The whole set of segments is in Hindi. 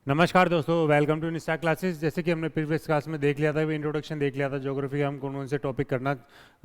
नमस्कार दोस्तों, वेलकम टू निस्टा क्लासेस। जैसे कि हमने प्रीवियस क्लास में देख लिया था, इंट्रोडक्शन देख लिया था ज्योग्राफी का, हम कौन कौन से टॉपिक करना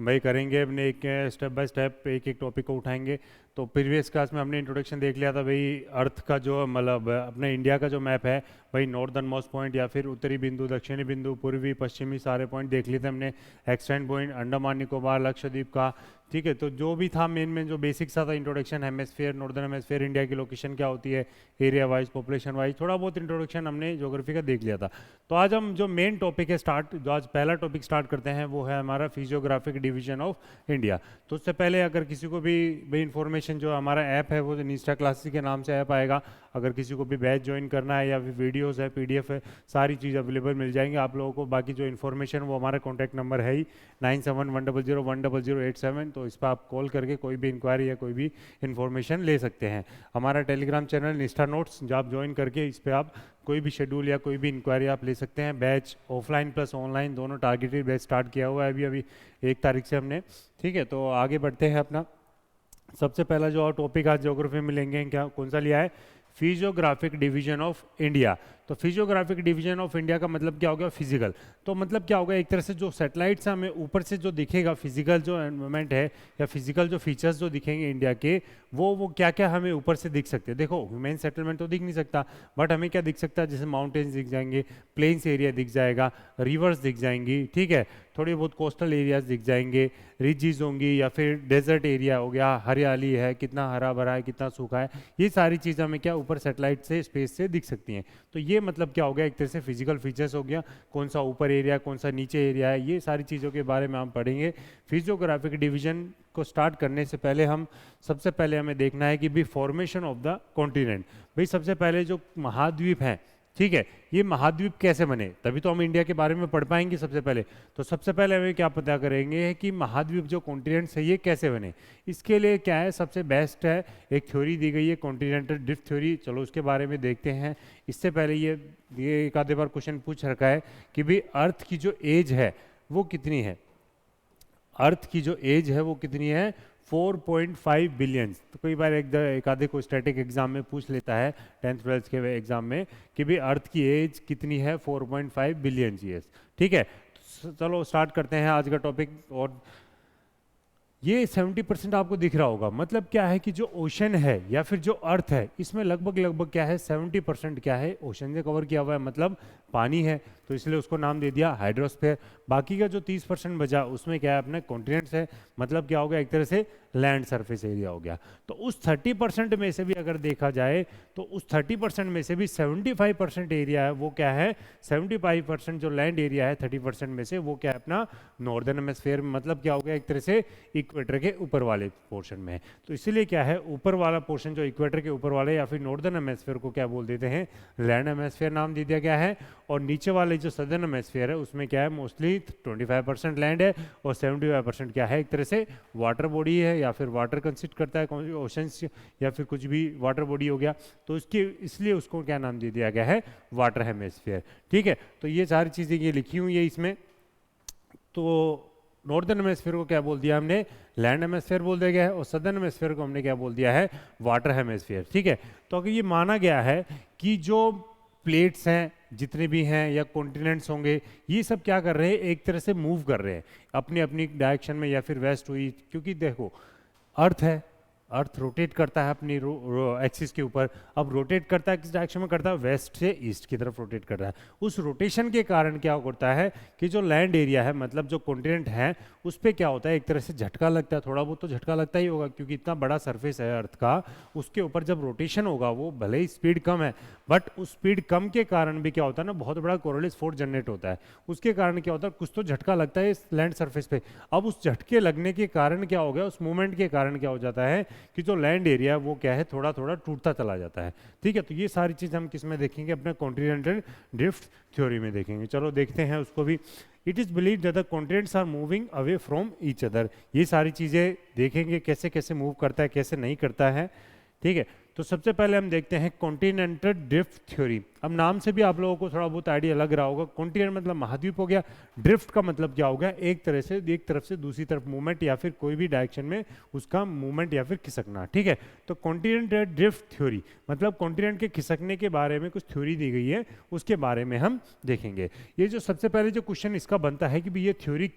भाई करेंगे अपने एक स्टेप बाय स्टेप एक एक टॉपिक को उठाएंगे। तो प्रीवियस क्लास में हमने इंट्रोडक्शन देख लिया था भाई, अर्थ का जो मतलब अपने इंडिया का जो मैप है भाई, नॉर्दर्न मोस्ट पॉइंट या फिर उत्तरी बिंदु, दक्षिणी बिंदु, पूर्वी पश्चिमी सारे पॉइंट देख लिए थे हमने। एक्सटेंड पॉइंट अंडमान निकोबार लक्षद्वीप का, ठीक है। तो जो भी था मेन जो बेसिक सा था introduction, hemisphere, northern hemisphere, India की लोकेशन क्या होती है, एरिया वाइज, पॉपुलेशन वाइज, थोड़ा बहुत इंट्रोडक्शन हमने ज्योग्राफी का देख लिया था। तो आज हम जो मेन टॉपिक है जो आज पहला टॉपिक स्टार्ट करते हैं वो है हमारा फिजियोग्राफिक डिवीजन ऑफ इंडिया। तो उससे पहले अगर किसी को भी भाई इन्फॉर्मेशन, जो हमारा ऐप है वो निस्टा क्लासेस के नाम से ऐप आएगा, अगर किसी को भी बैच ज्वाइन करना है या फिर वीडियोज़ है, पीडीएफ है, सारी चीज़ अवेलेबल मिल जाएंगे आप लोगों को। बाकी जो इन्फॉर्मेशन वो हमारा कॉन्टैक्ट नंबर है ही 9710010087। तो इस पर आप कॉल करके कोई भी इंक्वायरी या कोई भी इन्फॉर्मेशन ले सकते हैं। हमारा टेलीग्राम चैनल निष्ठा नोट्स, जो आप ज्वाइन करके इस पर आप कोई भी शेड्यूल या कोई भी इंक्वायरी आप ले सकते हैं। बैच ऑफलाइन प्लस ऑनलाइन दोनों टारगेटेड बैच स्टार्ट किया हुआ है अभी अभी 1 तारीख से हमने, ठीक है। तो आगे बढ़ते हैं अपना। सबसे पहला जो टॉपिक आज ज्योग्राफी में लेंगे, क्या कौन सा लिया है, फिजियोग्राफिक डिवीजन ऑफ इंडिया। तो फिजियोग्राफिक डिवीजन ऑफ इंडिया का मतलब क्या हो गया, फिजिकल। तो मतलब क्या होगा, एक तरह से जो सैटेलाइट से हमें ऊपर से जो दिखेगा फिजिकल जो एनवायरमेंट है या फिजिकल जो फीचर्स जो दिखेंगे इंडिया के, वो क्या क्या हमें ऊपर से दिख सकते हैं। देखो ह्यूमन सेटलमेंट तो दिख नहीं सकता, बट हमें क्या दिख सकता है, जैसे माउंटेन्स दिख जाएंगे, प्लेन्स एरिया दिख जाएगा, रिवर्स दिख जाएंगी, ठीक है, थोड़ी बहुत कोस्टल एरियाज दिख जाएंगे, रिजीज होंगी, या फिर डेजर्ट एरिया हो गया, हरियाली है, कितना हरा भरा है, कितना सूखा है, ये सारी चीज़ हमें क्या ऊपर सेटेलाइट से स्पेस से दिख सकती हैं। तो ये मतलब क्या हो गया, एक तरह से फिजिकल फीचर्स हो गया, कौन सा ऊपर एरिया कौन सा नीचे एरिया है, ये सारी चीज़ों के बारे में हम पढ़ेंगे। फिजियोग्राफिक डिवीजन को स्टार्ट करने से पहले सबसे पहले हमें देखना है कि भी फॉर्मेशन ऑफ द कॉन्टिनेंट। भाई सबसे पहले जो महाद्वीप हैं, ठीक है, ये महाद्वीप कैसे बने, तभी तो हम इंडिया के बारे में पढ़ पाएंगे सबसे पहले। तो सबसे पहले हमें क्या पता करेंगे कि महाद्वीप जो कॉन्टिनेंट्स है ये कैसे बने। इसके लिए क्या है, सबसे बेस्ट है एक थ्योरी दी गई है, कॉन्टिनेंटल ड्रिफ्ट थ्योरी। चलो उसके बारे में देखते हैं। इससे पहले ये एक आधे बार क्वेश्चन पूछ रखा है कि भाई अर्थ की जो एज है वो कितनी है, अर्थ की जो एज है वो कितनी है, 4.5 बिलियन। तो कई बार एक आधे को स्टैटिक एग्जाम में पूछ लेता है 10th 12th के एग्जाम में कि भाई अर्थ की एज कितनी है, 4.5 बिलियन ईयर्स, ठीक है। चलो स्टार्ट करते हैं आज का टॉपिक। और ये 70% आपको दिख रहा होगा, मतलब क्या है कि जो ओशन है या फिर जो अर्थ है, इसमें लगभग क्या है, 70% क्या है, ओशन से कवर किया हुआ है, मतलब पानी है। तो इसलिए उसको नाम दे दिया हाइड्रोस्फीयर। बाकी का जो 30% बचा उसमें क्या है, अपने कॉन्टिनेंट्स है, मतलब क्या हो गया, एक तरह से लैंड सरफेस एरिया हो गया। तो उस 30% में से भी अगर देखा जाए तो उस 30% में से भी 75% एरिया है वो क्या है, 75% जो लैंड एरिया है 30% में से वो क्या है, अपना नॉर्दर्न हेमिस्फीयर, मतलब क्या हो गया, एक तरह से इक्वेटर के ऊपर वाले पोर्शन में है। तो इसीलिए क्या है, ऊपर वाला पोर्शन जो इक्वेटर के ऊपर वाले या फिर नॉर्दर्न हेमिस्फीयर को क्या बोल देते हैं, लैंड हेमिस्फीयर नाम दे दिया गया है। और नीचे वाले जो सदर्न हेमिस्फीयर है उसमें क्या है, मोस्टली 25% लैंड है और 75% क्या है, एक तरह से वाटर बॉडी है या फिर वाटर कंसिस्ट करता है, ओशंस या फिर कुछ भी वाटर बॉडी हो गया। तो इसलिए उसको क्या नाम दे दिया गया है, वाटर हेमिस्फीयर, ठीक है। तो ये सारी चीज़ें ये लिखी हुई है इसमें। तो नॉर्दर्न हेमिस्फीयर को क्या बोल दिया हमने, लैंड हेमिस्फीयर बोल दिया गया है, और सदर्न हेमिस्फीयर को हमने क्या बोल दिया है, वाटर हेमिस्फीयर, ठीक है। तो अगर ये माना गया है कि जो प्लेट्स हैं जितने भी हैं या कॉन्टिनेंट्स होंगे, ये सब क्या कर रहे हैं, एक तरह से मूव कर रहे हैं अपनी अपनी डायरेक्शन में, या फिर वेस्ट हुई, क्योंकि देखो अर्थ है, अर्थ रोटेट करता है अपनी एक्सिस के ऊपर। अब रोटेट करता है किस डायरेक्शन में करता है, वेस्ट से ईस्ट की तरफ रोटेट कर रहा है। उस रोटेशन के कारण क्या होता है कि जो लैंड एरिया है, मतलब जो कॉन्टिनेंट है, उस पर क्या होता है, एक तरह से झटका लगता है, थोड़ा बहुत तो झटका लगता ही होगा, क्योंकि इतना बड़ा सरफेस है अर्थ का, उसके ऊपर जब रोटेशन होगा, वो भले ही स्पीड कम है, बट उस स्पीड कम के कारण भी क्या होता है ना, बहुत बड़ा कोरोलिस फोर्स जनरेट होता है। उसके कारण क्या होता है, कुछ तो झटका लगता है इस लैंड सरफेस पे। अब उस झटके लगने के कारण क्या हो गया, उस मूवमेंट के कारण क्या हो जाता है कि जो लैंड एरिया है वो क्या है, थोड़ा थोड़ा टूटता चला जाता है, ठीक है। तो ये सारी चीज़ हम किस में देखेंगे, अपने कॉन्टिनेंटल ड्रिफ्ट थ्योरी में देखेंगे। चलो देखते हैं उसको भी। It is believe that the continents are moving away from each other. ये सारी चीज़ें देखेंगे कैसे कैसे मूव करता है, कैसे नहीं करता है, ठीक है। तो सबसे पहले हम देखते हैं कॉन्टिनेंटल ड्रिफ्ट थ्योरी। अब नाम से भी आप लोगों को थोड़ा बहुत आइडिया लग रहा होगा, कॉन्टिनेंट मतलब महाद्वीप हो गया, ड्रिफ्ट का मतलब क्या हो गया, एक तरफ से दूसरी तरफ मूवमेंट या फिर कोई भी डायरेक्शन में उसका मूवमेंट या फिर खिसकना, ठीक है। तो कॉन्टिनेंटल ड्रिफ्ट थ्योरी मतलब कॉन्टिनेंट के खिसकने के बारे में कुछ थ्योरी दी गई है, उसके बारे में हम देखेंगे। ये जो सबसे पहले जो क्वेश्चन इसका बनता है कि भाई ये थ्योरी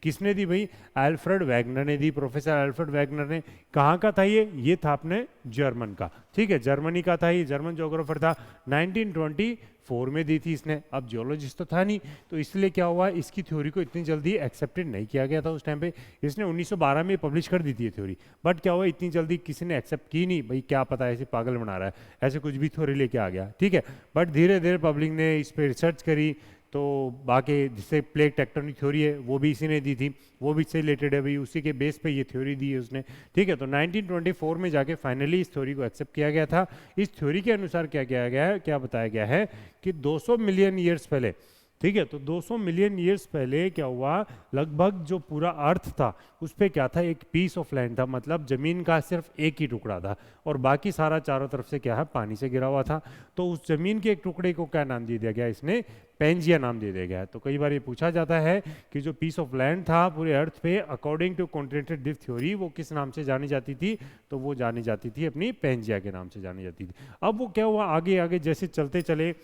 किसने दी भाई, अल्फ्रेड वैगनर ने दी। प्रोफेसर अल्फ्रेड वैगनर ने, कहाँ का था ये था अपने जर्मन का, ठीक है, जर्मनी का था, ये जर्मन ज्योग्राफर था। 1924 में दी थी इसने। अब जियोलॉजिस्ट तो था नहीं, तो इसलिए क्या हुआ, इसकी थ्योरी को इतनी जल्दी एक्सेप्टेड नहीं किया गया था उस टाइम पे। इसने 1912 में पब्लिश कर दी थी ये थ्योरी, बट क्या हुआ, इतनी जल्दी किसी ने एक्सेप्ट की नहीं, भाई क्या पता ऐसे पागल बना रहा है, ऐसे कुछ भी थ्योरी लेके आ गया, ठीक है। बट धीरे धीरे पब्लिक ने इस पर रिसर्च करी, तो बाकी जिससे प्लेट टेक्टोनिक थ्योरी है वो भी इसी ने दी थी, वो भी इससे रिलेटेड है भाई, उसी के बेस पे ये थ्योरी दी है उसने, ठीक है। तो 1924 में जाके फाइनली इस थ्योरी को एक्सेप्ट किया गया था। इस थ्योरी के अनुसार क्या किया गया है, क्या बताया गया है कि 200 मिलियन ईयर्स पहले, ठीक है, तो 200 मिलियन ईयर्स पहले क्या हुआ, लगभग जो पूरा अर्थ था उस पर क्या था, एक पीस ऑफ लैंड था, मतलब जमीन का सिर्फ एक ही टुकड़ा था और बाकी सारा चारों तरफ से क्या है, पानी से घिरा हुआ था। तो उस जमीन के एक टुकड़े को क्या नाम दे दिया गया, इसने पेंजिया नाम दे दिया गया है। तो कई बार ये पूछा जाता है कि जो पीस ऑफ लैंड था पूरे अर्थ पे, according to continental drift theory, वो किस नाम से जानी जाती थी, तो वो जानी जाती थी अपनी पेंजिया के नाम से जानी जाती थी। अब वो क्या हुआ, आगे आगे जैसे चलते चले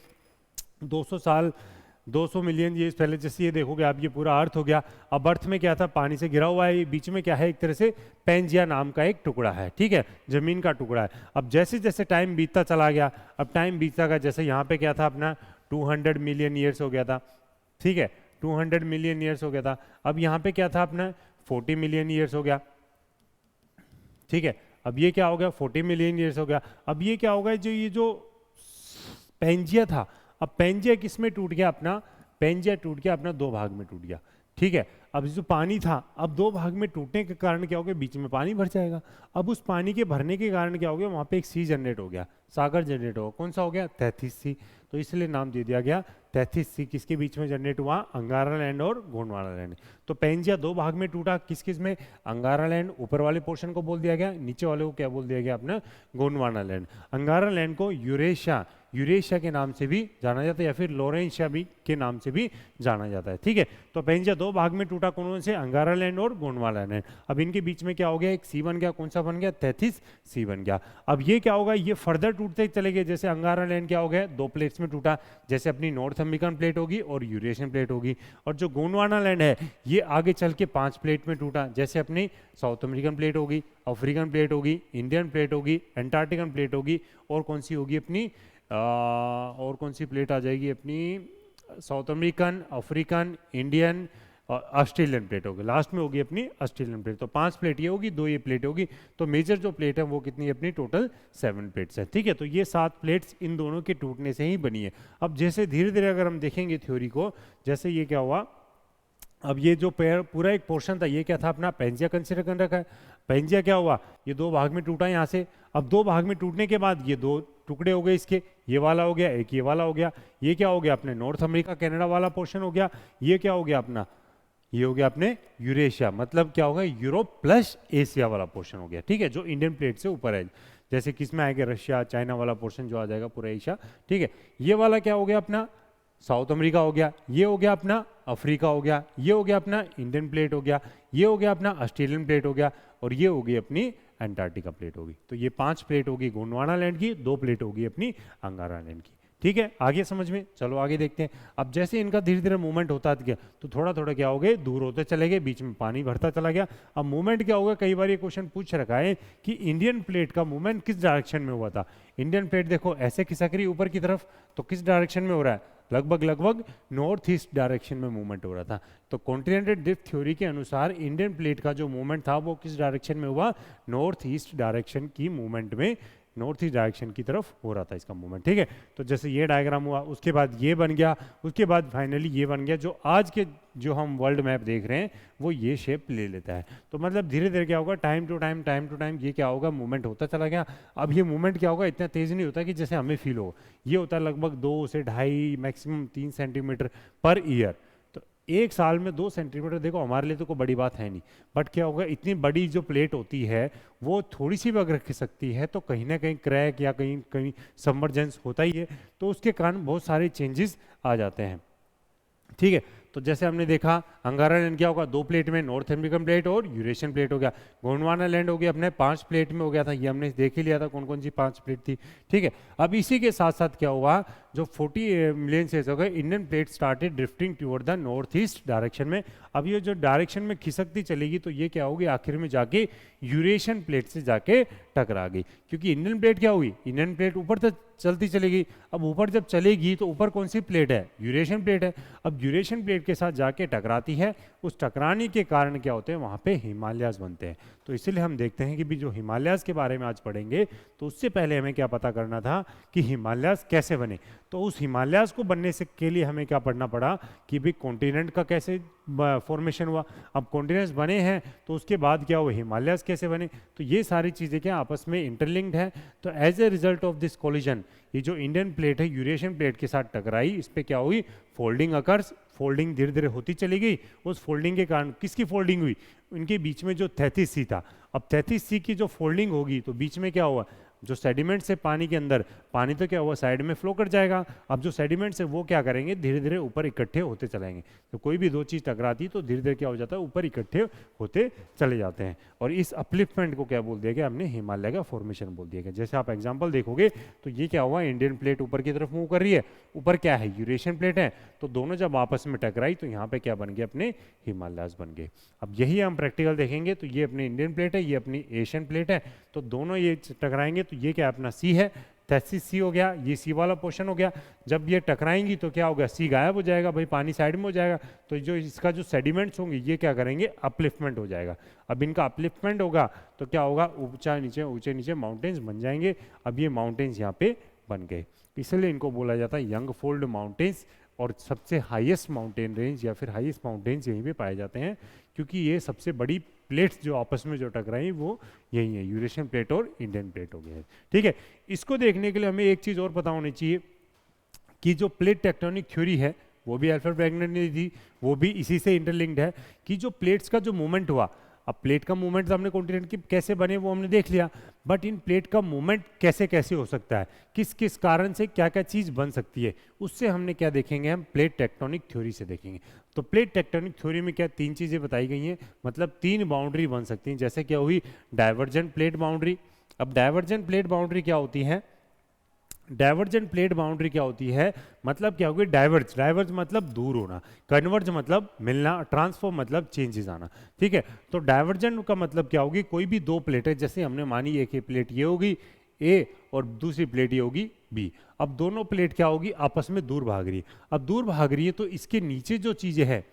200 साल, 200 मिलियन ईयर्स पहले, जैसे ये देखोगे आप, ये पूरा अर्थ हो गया। अब अर्थ में क्या था, पानी से घिरा हुआ है, बीच में क्या है, एक तरह से पेंजिया नाम का एक टुकड़ा है, ठीक है, जमीन का टुकड़ा है। अब जैसे जैसे टाइम बीतता चला गया, अब टाइम बीतता गया, जैसे यहाँ पे क्या था अपना 200 मिलियन ईयर्स हो गया था, ठीक है, 200 मिलियन ईयर्स हो गया था। अब यहाँ पे क्या था अपना 40 मिलियन ईयर्स हो गया, ठीक है। अब ये क्या हो गया, 40 मिलियन ईयर्स हो गया। अब ये क्या होगा, ये जो पेंजिया था, अब पेंजिया किस में टूट गया अपना, पेंजिया टूट गया अपना दो भाग में टूट गया, ठीक है। अब जो पानी था, अब दो भाग में टूटने के कारण क्या हो गया, बीच में पानी भर जाएगा। अब उस पानी के भरने के कारण क्या हो गया, वहाँ पे एक सी जनरेट हो गया, सागर जनरेट हो गया। कौन सा हो गया, तैथिस सी। तो इसलिए नाम दे दिया गया तैथिस सी। किसके बीच में जनरेट हुआ, अंगारा लैंड और गोंडवाना लैंड। तो पेंजिया दो भाग में टूटा, किस किस में, अंगारा लैंड ऊपर वाले पोर्शन को बोल दिया गया, नीचे वाले को क्या बोल दिया गया अपना, गोंडवाना लैंड। अंगारा लैंड को यूरेशिया के नाम से भी जाना जाता है, या फिर लोरेंशिया भी के नाम से भी जाना जाता है, ठीक है। तो पेंजिया दो भाग में टूटा, कौन से, अंगारा लैंड और गोंडवाना लैंड। अब इनके बीच में क्या हो गया, एक सी बन गया, कौन सा बन गया, तैथिस सी बन गया। अब ये क्या होगा, ये फर्दर टूटते चले गए, जैसे अंगारा लैंड क्या हो गया, दो प्लेट्स में टूटा, जैसे अपनी नॉर्थ अमेरिकन प्लेट होगी और यूरेशियन प्लेट होगी। और जो गोंडवाना लैंड है ये आगे चल के 5 प्लेट में टूटा, जैसे अपनी साउथ अमेरिकन प्लेट होगी, अफ्रीकन प्लेट होगी, इंडियन प्लेट होगी, एंटार्क्टिकन प्लेट होगी, और कौन सी होगी अपनी और कौन सी प्लेट आ जाएगी अपनी, साउथ अमेरिकन, अफ्रीकन, इंडियन और ऑस्ट्रेलियन प्लेट होगी, लास्ट में होगी अपनी ऑस्ट्रेलियन प्लेट। तो 5 प्लेट ये होगी, 2 ये प्लेट होगी। तो मेजर जो प्लेट है वो कितनी है अपनी, टोटल 7 प्लेट्स है, ठीक है। तो ये 7 प्लेट्स इन दोनों के टूटने से ही बनी है। अब जैसे धीरे धीरे अगर हम देखेंगे थ्योरी को, जैसे ये क्या हुआ, अब ये जो पूरा एक पोर्शन था ये क्या था अपना, पेंजिया कंसिडर कर रखा है। पेंजिया क्या हुआ, ये दो भाग में टूटा यहाँ से। अब दो भाग में टूटने के बाद ये दो टुकड़े हो गए इसके, ये वाला हो गया, एक ये वाला हो गया। ये क्या हो गया अपने नॉर्थ अमेरिका कनाडा वाला पोर्शन हो गया। ये क्या हो गया अपना, ये हो गया अपने यूरेशिया, मतलब क्या होगा, यूरोप प्लस एशिया वाला पोर्शन हो गया, ठीक है, जो इंडियन प्लेट से ऊपर है। जैसे किस में आएगा, रशिया चाइना वाला पोर्शन जो आ जाएगा पूरा एशिया, ठीक है। ये वाला क्या हो गया अपना, साउथ अमेरिका हो गया। ये हो गया अपना अफ्रीका हो गया। ये हो गया अपना इंडियन प्लेट हो गया। ये हो गया अपना ऑस्ट्रेलियन प्लेट हो गया। और ये हो गई अपनी अंटार्कटिका प्लेट होगी। तो ये 5 प्लेट होगी गोंडवाना लैंड की, 2 प्लेट होगी अपनी अंगारा लैंड की, ठीक है। आगे समझ में, चलो आगे देखते हैं। अब जैसे इनका धीरे धीरे मूवमेंट होता गया तो थोड़ा थोड़ा क्या हो गए, दूर होते चले गए, बीच में पानी भरता चला गया। अब मूवमेंट क्या होगा, कई बार ये क्वेश्चन पूछ रखा है कि इंडियन प्लेट का मूवमेंट किस डायरेक्शन में हुआ था। इंडियन प्लेट देखो ऐसे खिसक रही ऊपर की तरफ, तो किस डायरेक्शन में हो रहा है, लगभग नॉर्थ ईस्ट डायरेक्शन में मूवमेंट हो रहा था। तो कॉन्टिनेंटल ड्रिफ्ट थ्योरी के अनुसार इंडियन प्लेट का जो मूवमेंट था वो किस डायरेक्शन में हुआ, नॉर्थ ईस्ट डायरेक्शन की मूवमेंट में, नॉर्थ ईस्ट डायरेक्शन की तरफ हो रहा था इसका मूवमेंट, ठीक है। तो जैसे ये डायग्राम हुआ, उसके बाद ये बन गया, उसके बाद फाइनली ये बन गया, जो आज के जो हम वर्ल्ड मैप देख रहे हैं वो ये शेप ले लेता है। तो मतलब धीरे धीरे क्या होगा, टाइम टू टाइम ये क्या होगा, मूवमेंट होता चला गया। अब ये मूवमेंट क्या होगा, इतना तेज नहीं होता कि जैसे हमें फील हो, ये होता है लगभग 2 से 2.5 मैक्सिमम 3 सेंटीमीटर पर ईयर। तो एक साल में 2 सेंटीमीटर, देखो हमारे लिए तो कोई बड़ी बात है नहीं, बट क्या होगा, इतनी बड़ी जो प्लेट होती है वो थोड़ी सी भी अगर खिसक सकती है तो कहीं ना कहीं क्रैक या कहीं कहीं सबमर्जेंस होता ही है, तो उसके कारण बहुत सारे चेंजेस आ जाते हैं। ठीक है, तो जैसे हमने देखा अंगारा लैंड क्या होगा, 2 प्लेट में, नॉर्थ अमेरिकन प्लेट और यूरेशियन प्लेट हो गया। गोंडवाना लैंड हो गया अपने 5 प्लेट में हो गया था, ये हमने देख ही लिया था कौन कौन सी 5 प्लेट थी। ठीक है, अब इसी के साथ साथ क्या हुआ, जो 40 मिलियन से हो गए, Indian plate started drifting toward the north east direction में। अब ये जो डायरेक्शन में खिसकती चलेगी तो ये क्या होगी, आखिर में जाके यूरेशियन प्लेट से जाके टकरा गई, क्योंकि इंडियन प्लेट क्या हुई, इंडियन प्लेट ऊपर तक चलती चलेगी। अब ऊपर जब चलेगी तो ऊपर कौन सी प्लेट है, यूरेशियन प्लेट है। अब यूरेशियन प्लेट के साथ जाके टकराती है, उस टकराने के कारण क्या होते हैं, वहाँ पे हिमालयाज बनते हैं। तो इसीलिए हम देखते हैं कि भी जो हिमालयाज के बारे में आज पढ़ेंगे, तो उससे पहले हमें क्या पता करना था कि हिमालयाज कैसे बने। तो उस हिमालयाज को बनने से के लिए हमें क्या पढ़ना पड़ा कि भी कॉन्टिनेंट का कैसे फॉर्मेशन हुआ। अब कॉन्टिनेंट्स बने हैं तो उसके बाद क्या हुआ, हिमालयाज कैसे बने। तो ये सारी चीज़ें क्या आपस में इंटरलिंक्ड है। तो as a result of this collision, ये जो इंडियन प्लेट है यूरेशियन प्लेट के साथ टकराई, इस पे क्या हुई, फोल्डिंग अकर्स, फोल्डिंग धीरे धीरे होती चली गई। उस फोल्डिंग के कारण किसकी फोल्डिंग हुई, इनके बीच में जो 33C था। अब 33C की जो फोल्डिंग होगी तो बीच में क्या हुआ, जो सेडिमेंट्स है पानी के अंदर, पानी तो क्या हुआ साइड में फ्लो कर जाएगा। अब जो सेडिमेंट्स है वो क्या करेंगे, धीरे धीरे ऊपर इकट्ठे होते चलेंगे। तो कोई भी दो चीज़ टकराती तो धीरे धीरे क्या हो जाता है, ऊपर इकट्ठे होते चले जाते हैं। और इस अपलिफ्टमेंट को क्या बोल दिया गया, हमने हिमालय का फॉर्मेशन बोल दिया गया। जैसे आप एग्जाम्पल देखोगे तो ये क्या हुआ, इंडियन प्लेट ऊपर की तरफ मूव कर रही है, ऊपर क्या है, यूरेशियन प्लेट है। तो दोनों जब आपस में टकराई तो यहाँ पे क्या बन गए, अपने हिमालयाज बन गए। अब यही हम प्रैक्टिकल देखेंगे, तो ये अपनी इंडियन प्लेट है, ये अपनी एशियन प्लेट है। तो दोनों ये टकराएंगे तो ये क्या अपना सी है, 33C हो गया, ये सी वाला पोर्शन हो गया। जब ये टकराएंगी तो क्या होगा, सी गायब हो जाएगा, भाई पानी साइड में हो जाएगा। तो जो इसका जो सेडिमेंट्स होंगे ये क्या करेंगे, अपलिफ्टमेंट हो जाएगा। अब इनका अपलिफ्टमेंट होगा तो क्या होगा, ऊंचे नीचे माउंटेन्स बन जाएंगे। अब ये माउंटेन्स यहाँ पे बन गए, इसलिए इनको बोला जाता है यंग फोल्ड माउंटेन्स। और सबसे हाईएस्ट माउंटेन रेंज या फिर हाईएस्ट माउंटेन्स यहीं पे पाए जाते हैं, क्योंकि ये सबसे बड़ी प्लेट्स जो आपस में जो टकराई वो यही है, यूरेशियन प्लेट और इंडियन प्लेट हो गया है। ठीक है, इसको देखने के लिए हमें एक चीज़ और पता होनी चाहिए कि जो प्लेट टेक्टोनिक थ्योरी है वो भी अल्फ्रेड वेगनर ने दी, वो भी इसी से इंटरलिंक्ड है कि जो प्लेट्स का जो मूवमेंट हुआ। अब प्लेट का मूवमेंट हमने कॉन्टिनेंट की कैसे बने वो हमने देख लिया, बट इन प्लेट का मूवमेंट कैसे कैसे हो सकता है, किस किस कारण से क्या क्या चीज़ बन सकती है, उससे हमने क्या देखेंगे, हम प्लेट टेक्टोनिक थ्योरी से देखेंगे। तो प्लेट टेक्टोनिक थ्योरी में क्या 3 चीज़ें बताई गई हैं, मतलब 3 बाउंड्री बन सकती हैं। जैसे क्या हुई, डाइवर्जेंट प्लेट बाउंड्री। अब डाइवर्जेंट प्लेट बाउंड्री क्या होती है, डाइवर्जेंट प्लेट बाउंड्री क्या होती है, मतलब क्या होगी, डाइवर्ज, डाइवर्ज मतलब दूर होना, कन्वर्ज मतलब मिलना, ट्रांसफॉर्म मतलब चेंजेस आना। ठीक है, तो डाइवर्जेंट का मतलब क्या होगी, कोई भी 2 प्लेटें, जैसे हमने मानी एक प्लेट ये होगी ए और दूसरी प्लेट ये होगी बी। अब दोनों प्लेट क्या होगी, आपस में दूर भाग रही है। अब दूर भाग रही है तो इसके नीचे जो चीज़ें है,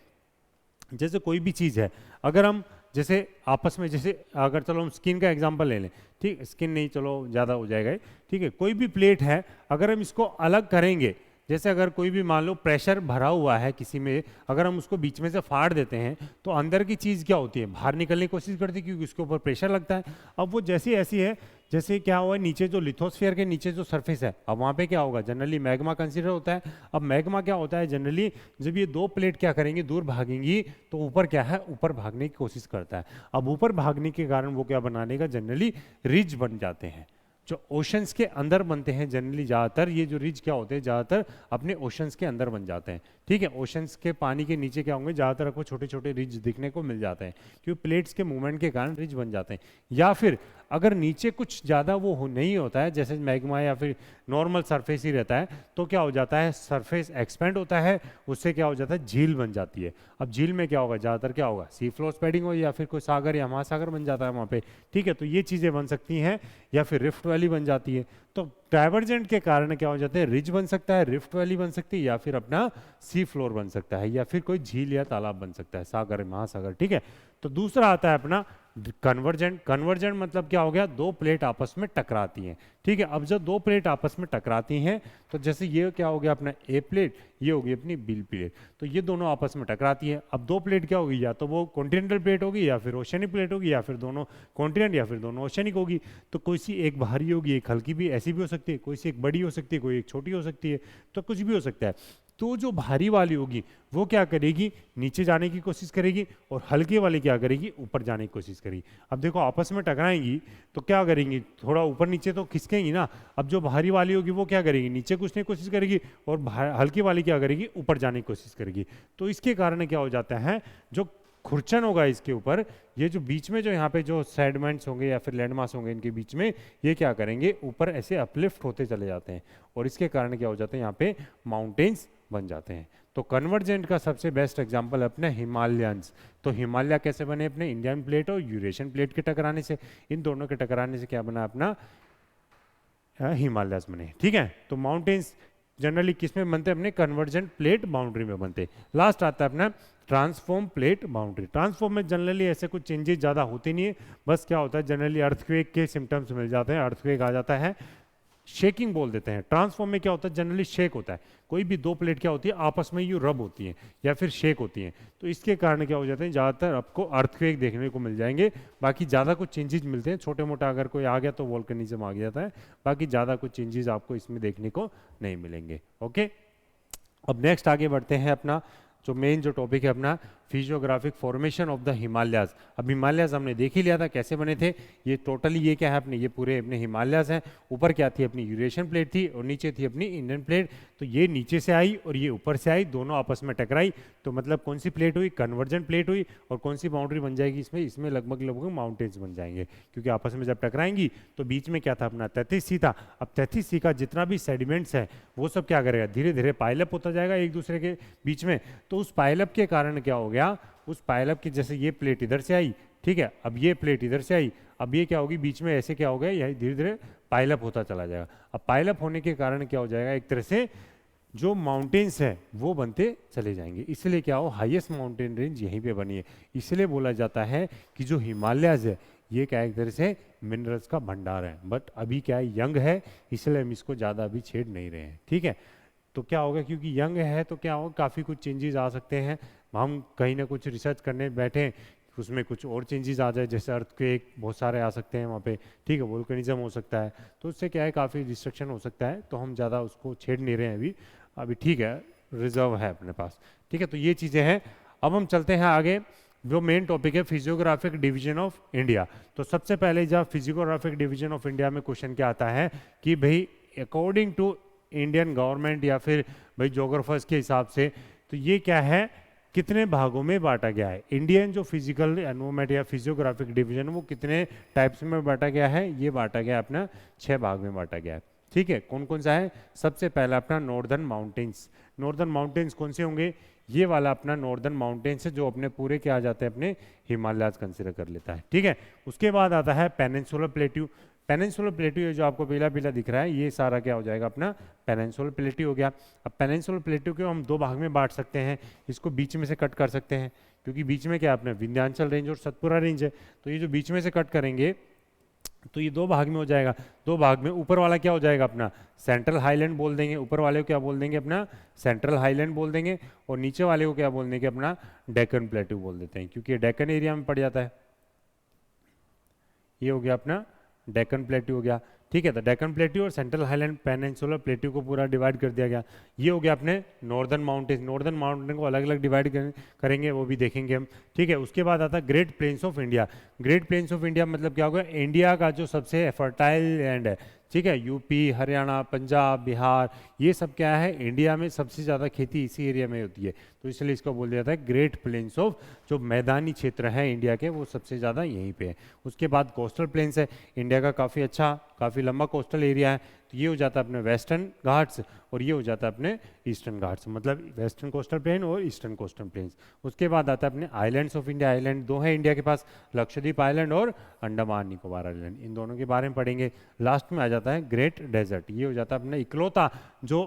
जैसे कोई भी चीज़ है, अगर हम जैसे आपस में, जैसे अगर चलो हम स्किन का एग्जांपल ले लें, ठीक, स्किन नहीं, चलो ज़्यादा हो जाएगा। ठीक है, कोई भी प्लेट है, अगर हम इसको अलग करेंगे, जैसे अगर कोई भी मान लो प्रेशर भरा हुआ है किसी में, अगर हम उसको बीच में से फाड़ देते हैं तो अंदर की चीज़ क्या होती है, बाहर निकलने की कोशिश करती है, क्योंकि उसके ऊपर प्रेशर लगता है। अब वो जैसी ऐसी है, जैसे क्या हुआ, नीचे जो लिथोस्फीयर के नीचे जो सरफेस है, अब वहाँ पे क्या होगा, जनरली मैग्मा कंसीडर होता है। अब मैग्मा क्या होता है, जनरली जब ये 2 प्लेट क्या करेंगी, दूर भागेंगी, तो ऊपर क्या है, ऊपर भागने की कोशिश करता है। अब ऊपर भागने के कारण वो क्या बनाने का, जनरली रिज बन जाते हैं, जो ओशंस के अंदर बनते हैं। जनरली ज़्यादातर ये जो रिज क्या होते हैं, ज़्यादातर अपने ओशंस के अंदर बन जाते हैं। ठीक है, ओशंस के पानी के नीचे क्या होंगे, ज़्यादातर आपको छोटे छोटे रिज दिखने को मिल जाते हैं, क्योंकि प्लेट्स के मूवमेंट के कारण रिज बन जाते हैं। या फिर अगर नीचे कुछ ज़्यादा वो नहीं होता है, जैसे मैग्मा या फिर नॉर्मल सरफेस ही रहता है, तो क्या हो जाता है, सरफेस एक्सपेंड होता है, उससे क्या हो जाता है, झील बन जाती है। अब झील में क्या होगा, ज़्यादातर क्या होगा, सी फ्लोर स्प्रेडिंग हो, या फिर कोई सागर या महासागर बन जाता है वहाँ पे। ठीक है, तो ये चीज़ें बन सकती हैं, या फिर रिफ्ट वैली बन जाती है। तो डाइवर्जेंट के कारण क्या हो जाते हैं, रिज बन सकता है, रिफ्ट वैली बन सकती है, या फिर अपना सी फ्लोर बन सकता है, या फिर कोई झील या तालाब बन सकता है, सागर महासागर। ठीक है, तो दूसरा आता है अपना कन्वर्जेंट। कन्वर्जेंट मतलब क्या हो गया, 2 प्लेट आपस में टकराती हैं। ठीक है, अब जब 2 प्लेट आपस में टकराती हैं तो जैसे ये क्या हो गया अपना ए प्लेट, ये होगी अपनी बी प्लेट, तो ये दोनों आपस में टकराती हैं। अब 2 प्लेट क्या होगी, या तो वो कॉन्टिनेंटल प्लेट होगी, या फिर ओशनिक प्लेट होगी, या फिर दोनों कॉन्टिनेंट, या फिर दोनों ओशनिक होगी। तो कोई सी एक भारी होगी, एक हल्की भी ऐसी भी हो सकती है, कोई सी एक बड़ी हो सकती है, कोई एक छोटी हो सकती है, तो कुछ भी हो सकता है। तो जो भारी वाली होगी वो क्या करेगी, नीचे जाने की कोशिश करेगी, और हल्के वाली क्या करेगी, ऊपर जाने की कोशिश करेगी। अब देखो आपस में टकराएंगी तो क्या करेंगी, थोड़ा ऊपर नीचे तो खिसकेंगी ना। अब जो भारी वाली होगी वो क्या करेगी, नीचे कूदने की कोशिश करेगी, और हल्की वाली क्या करेगी, ऊपर जाने की कोशिश करेगी। तो इसके कारण क्या हो जाता है, जो खुरचन होगा इसके ऊपर, ये जो बीच में जो यहाँ पे जो सेडमेंट्स होंगे या फिर लैंडमास होंगे इनके बीच में, ये क्या करेंगे, ऊपर ऐसे अपलिफ्ट होते चले जाते हैं, और इसके कारण क्या हो जाते हैं, यहाँ पे माउंटेन्स बन जाते हैं। तो कन्वर्जेंट का सबसे बेस्ट एग्जांपल अपने हिमालयंस। तो हिमालय कैसे बने, अपने इंडियन प्लेट और यूरेशियन प्लेट के टकराने से, इन दोनों के टकराने से क्या बना, अपना हिमालयस बने। ठीक है, तो माउंटेन्स जनरली किस में बनते हैं, अपने कन्वर्जेंट प्लेट बाउंड्री में बनते हैं। लास्ट आता है अपना ट्रांसफॉर्म प्लेट बाउंड्री। ट्रांसफॉर्म में जनरली ऐसे कुछ चेंजेस ज़्यादा होते नहीं है, बस क्या होता है, जनरली अर्थक्वेक के सिम्टम्स मिल जाते हैं, अर्थक्वेक आ जाता है, शेकिंग बोल देते हैं। ट्रांसफॉर्म में क्या होता है, जनरली शेक होता है, कोई भी दो प्लेट क्या होती है, आपस में यू रब होती हैं या फिर शेक होती हैं, तो इसके कारण क्या हो जाते हैं, ज़्यादातर आपको अर्थक्वेक देखने को मिल जाएंगे। बाकी ज़्यादा कुछ चेंजेस मिलते हैं, छोटे मोटा अगर कोई आ गया तो वोल्केनिज्म आ गया था, बाकी ज़्यादा कुछ चेंजेस आपको इसमें देखने को नहीं मिलेंगे। ओके, अब नेक्स्ट आगे बढ़ते हैं, अपना जो मेन जो टॉपिक है अपना physiographic formation of the Himalayas. अब हिमालयाज हमने देख ही लिया था कैसे बने थे, ये टोटली ये क्या है, अपने ये पूरे अपने हिमालयाज हैं। ऊपर क्या थी, अपनी यूरेशियन प्लेट थी, और नीचे थी अपनी इंडियन प्लेट। तो ये नीचे से आई और ये ऊपर से आई, दोनों आपस में टकराई, तो मतलब कौन सी प्लेट हुई, कन्वर्जेंट प्लेट हुई। और कौन सी बाउंड्री बन जाएगी इसमें, इसमें लगभग लगभग माउंटेन्स बन जाएंगे, क्योंकि आपस में जब टकराएंगी तो बीच में क्या था, अपना 33C था। अब 33C का जितना भी सेडिमेंट्स है वो सब क्या करेगा, धीरे धीरे पाइलअप होता जाएगा एक दूसरे के बीच में। तो उस पाइलअप के कारण क्या हो गया, उस पाइलअप की, जैसे ये प्लेट इधर से आई, ठीक है, अब ये प्लेट इधर से आई, अब ये क्या होगी, बीच में ऐसे क्या हो गया, यही धीरे धीरे पाइलअप होता चला जाएगा। अब पाइलअप होने के कारण क्या हो जाएगा, एक तरह से जो माउंटेन्स है वो बनते चले जाएंगे। इसलिए क्या हो, हाईएस्ट माउंटेन रेंज यहीं पे बनी है। इसलिए बोला जाता है कि जो हिमालयाज है ये क्या एक तरह से मिनरल्स का भंडार है, बट अभी क्या है, यंग है, इसलिए हम इसको ज़्यादा अभी छेड़ नहीं रहे हैं। ठीक है, तो क्या होगा, क्योंकि यंग है तो क्या होगा, काफ़ी कुछ चेंजेस आ सकते हैं। हम कहीं ना कुछ रिसर्च करने बैठे, उसमें कुछ और चेंजेस आ जाए, जैसे अर्थक्वेक बहुत सारे आ सकते हैं वहाँ पे, ठीक है, वोल्केनिज्म हो सकता है, तो उससे क्या है, काफ़ी डिस्ट्रक्शन हो सकता है। तो हम ज़्यादा उसको छेड़ नहीं रहे हैं अभी, अभी ठीक है, रिजर्व है अपने पास। ठीक है, तो ये चीज़ें हैं। अब हम चलते हैं आगे, जो मेन टॉपिक है फिजियोग्राफिक डिवीजन ऑफ इंडिया। तो सबसे पहले जब फिजियोग्राफिक डिवीजन ऑफ इंडिया में क्वेश्चन क्या आता है कि भाई अकॉर्डिंग टू इंडियन गवर्नमेंट या फिर भाई जोग्राफर्स के हिसाब से, तो ये क्या है, कितने भागों में बांटा गया है। इंडियन जो फिजिकल एनवायरनमेंट या फिजियोग्राफिक डिवीजन वो कितने टाइप्स में बांटा गया है, ये बांटा गया अपना 6 भाग में बांटा गया है। ठीक है, कौन कौन सा है, सबसे पहला अपना नॉर्दर्न माउंटेन्स। नॉर्दर्न माउंटेन्स कौन से होंगे, ये वाला अपना नॉर्दर्न माउंटेन्स है, जो अपने पूरे क्या आ जाते हैं, अपने हिमालयाज कंसिडर कर लेता है। ठीक है, उसके बाद आता है पेनिनसुलर प्लेट्यू। पेनिनसुलर प्लेट्यू जो आपको पीला पीला दिख रहा है, ये सारा क्या हो जाएगा, अपना पेनिनसुलर प्लेट्यू हो गया। अब पेनिनसुलर प्लेट्यू को हम 2 भाग में बांट सकते हैं, इसको बीच में से कट कर सकते हैं, क्योंकि बीच में क्या अपना विंध्याचल रेंज और सतपुरा रेंज है। तो ये जो बीच में से कट करेंगे तो ये 2 भाग में हो जाएगा। 2 भाग में ऊपर वाला क्या हो जाएगा, अपना सेंट्रल हाईलैंड बोल देंगे, ऊपर वाले को क्या बोल देंगे, अपना सेंट्रल हाईलैंड बोल देंगे, और नीचे वाले को क्या बोल देंगे, अपना डेक्कन प्लेट्यू बोल देते हैं, क्योंकि ये डेक्कन एरिया में पड़ जाता है। ये हो गया अपना डेक्कन प्लेट्यू हो गया। ठीक है, तो डेक्कन प्लेट्यू और सेंट्रल हाईलैंड पेनिनसुलर प्लेट्यू को पूरा डिवाइड कर दिया गया। ये हो गया अपने नॉर्दर्न माउंटेन। नॉर्दर्न माउंटेन को अलग अलग डिवाइड करेंगे, वो भी देखेंगे हम। ठीक है, उसके बाद आता है great plains of India. Great plains of India मतलब क्या होगा, इंडिया का जो सबसे फर्टाइल लैंड है, ठीक है, यूपी, हरियाणा, पंजाब, बिहार, ये सब क्या है, इंडिया में सबसे ज़्यादा खेती इसी एरिया में होती है, तो इसलिए इसको बोल दिया जाता है ग्रेट प्लेन्स ऑफ, जो मैदानी क्षेत्र है इंडिया के वो सबसे ज़्यादा यहीं पे है। उसके बाद कोस्टल प्लेन्स है, इंडिया का काफ़ी अच्छा, काफ़ी लंबा कोस्टल एरिया है, तो ये हो जाता है अपने वेस्टर्न घाट्स, और ये हो जाता है अपने ईस्टर्न घाट्स, मतलब वेस्टर्न कोस्टल प्लेन और ईस्टर्न कोस्टल प्लेन्स। उसके बाद आता है अपने आइलैंड्स ऑफ इंडिया। आइलैंड 2 है इंडिया के पास, लक्षद्वीप आइलैंड और अंडमान निकोबार आइलैंड, इन दोनों के बारे में पढ़ेंगे। लास्ट में आ जाता है ग्रेट डेजर्ट, ये हो जाता है अपना इकलौता जो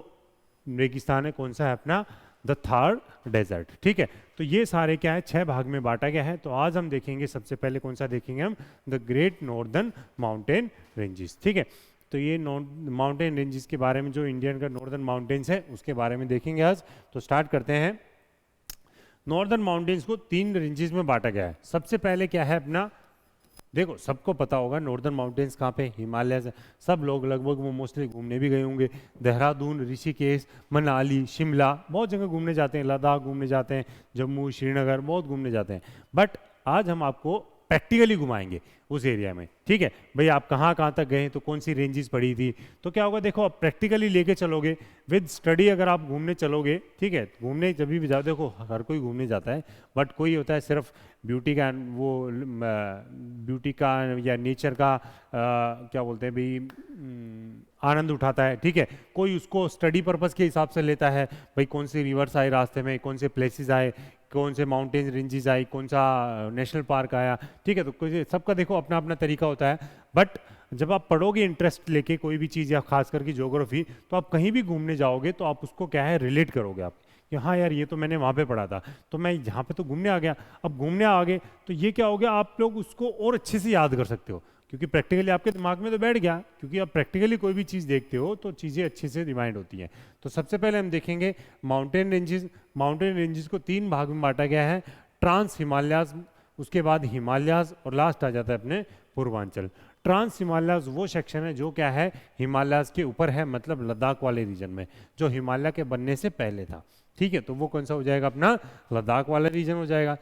रेगिस्तान है, कौन सा है, अपना द थार डेजर्ट। ठीक है, तो ये सारे क्या है, 6 भाग में बांटा गया है। तो आज हम देखेंगे, सबसे पहले कौन सा देखेंगे हम, the great northern mountain ranges. ठीक है, तो ये माउंटेन रेंजेस के बारे में, जो इंडियन का नॉर्दर्न माउंटेन्स है उसके बारे में देखेंगे आज। तो स्टार्ट करते हैं। नॉर्दर्न माउंटेन्स को 3 रेंजेस में बांटा गया है। सबसे पहले क्या है अपना देखो सबको पता होगा नॉर्दर्न माउंटेन्स कहाँ पे, हिमालय। सब लोग लगभग वो मोस्टली घूमने भी गए होंगे, देहरादून, ऋषिकेश, मनाली, शिमला, बहुत जगह घूमने जाते हैं, लद्दाख घूमने जाते हैं, जम्मू, श्रीनगर, बहुत घूमने जाते हैं। बट आज हम आपको प्रैक्टिकली घुमाएंगे उस एरिया में, ठीक है भाई। आप कहाँ कहाँ तक गए, तो कौन सी रेंजेस पड़ी थी, तो क्या होगा, देखो आप प्रैक्टिकली लेके चलोगे विद स्टडी। अगर आप घूमने चलोगे, ठीक है, घूमने जब भी जाओ, देखो हर कोई घूमने जाता है, बट कोई होता है सिर्फ ब्यूटी का, वो ब्यूटी का या नेचर का क्या बोलते हैं भाई, आनंद उठाता है, ठीक है। कोई उसको स्टडी पर्पस के हिसाब से लेता है, भाई कौन से रिवर्स आए रास्ते में, कौन से प्लेसेस आए, कौन से माउंटेन रेंजेस आई, कौन सा नेशनल पार्क आया, ठीक है। तो कोई सबका देखो अपना अपना तरीका होता है। बट जब आप पढ़ोगे इंटरेस्ट लेके कोई भी चीज़, या खास करके ज्योग्राफी, तो आप कहीं भी घूमने जाओगे तो आप उसको क्या है, रिलेट करोगे आप कि हाँ यार ये तो मैंने वहाँ पे पढ़ा था, तो मैं यहाँ पे तो घूमने आ गया। अब घूमने आ गए तो ये क्या हो गया, आप लोग उसको और अच्छे से याद कर सकते हो, क्योंकि प्रैक्टिकली आपके दिमाग में तो बैठ गया, क्योंकि आप प्रैक्टिकली कोई भी चीज़ देखते हो तो चीज़ें अच्छे से रिमाइंड होती हैं। तो सबसे पहले हम देखेंगे माउंटेन रेंजेस। माउंटेन रेंजेस को 3 भाग में बांटा गया है, ट्रांस हिमालयाज, उसके बाद हिमालयाज, और लास्ट आ जाता है अपने पूर्वांचल। ट्रांस हिमालयाज वो सेक्शन है जो क्या है, हिमालयाज के ऊपर है, मतलब लद्दाख वाले रीजन में, जो हिमालय के बनने से पहले था, ठीक है। तो वो कौन सा हो जाएगा, अपना लद्दाख वाला रीजन हो जाएगा।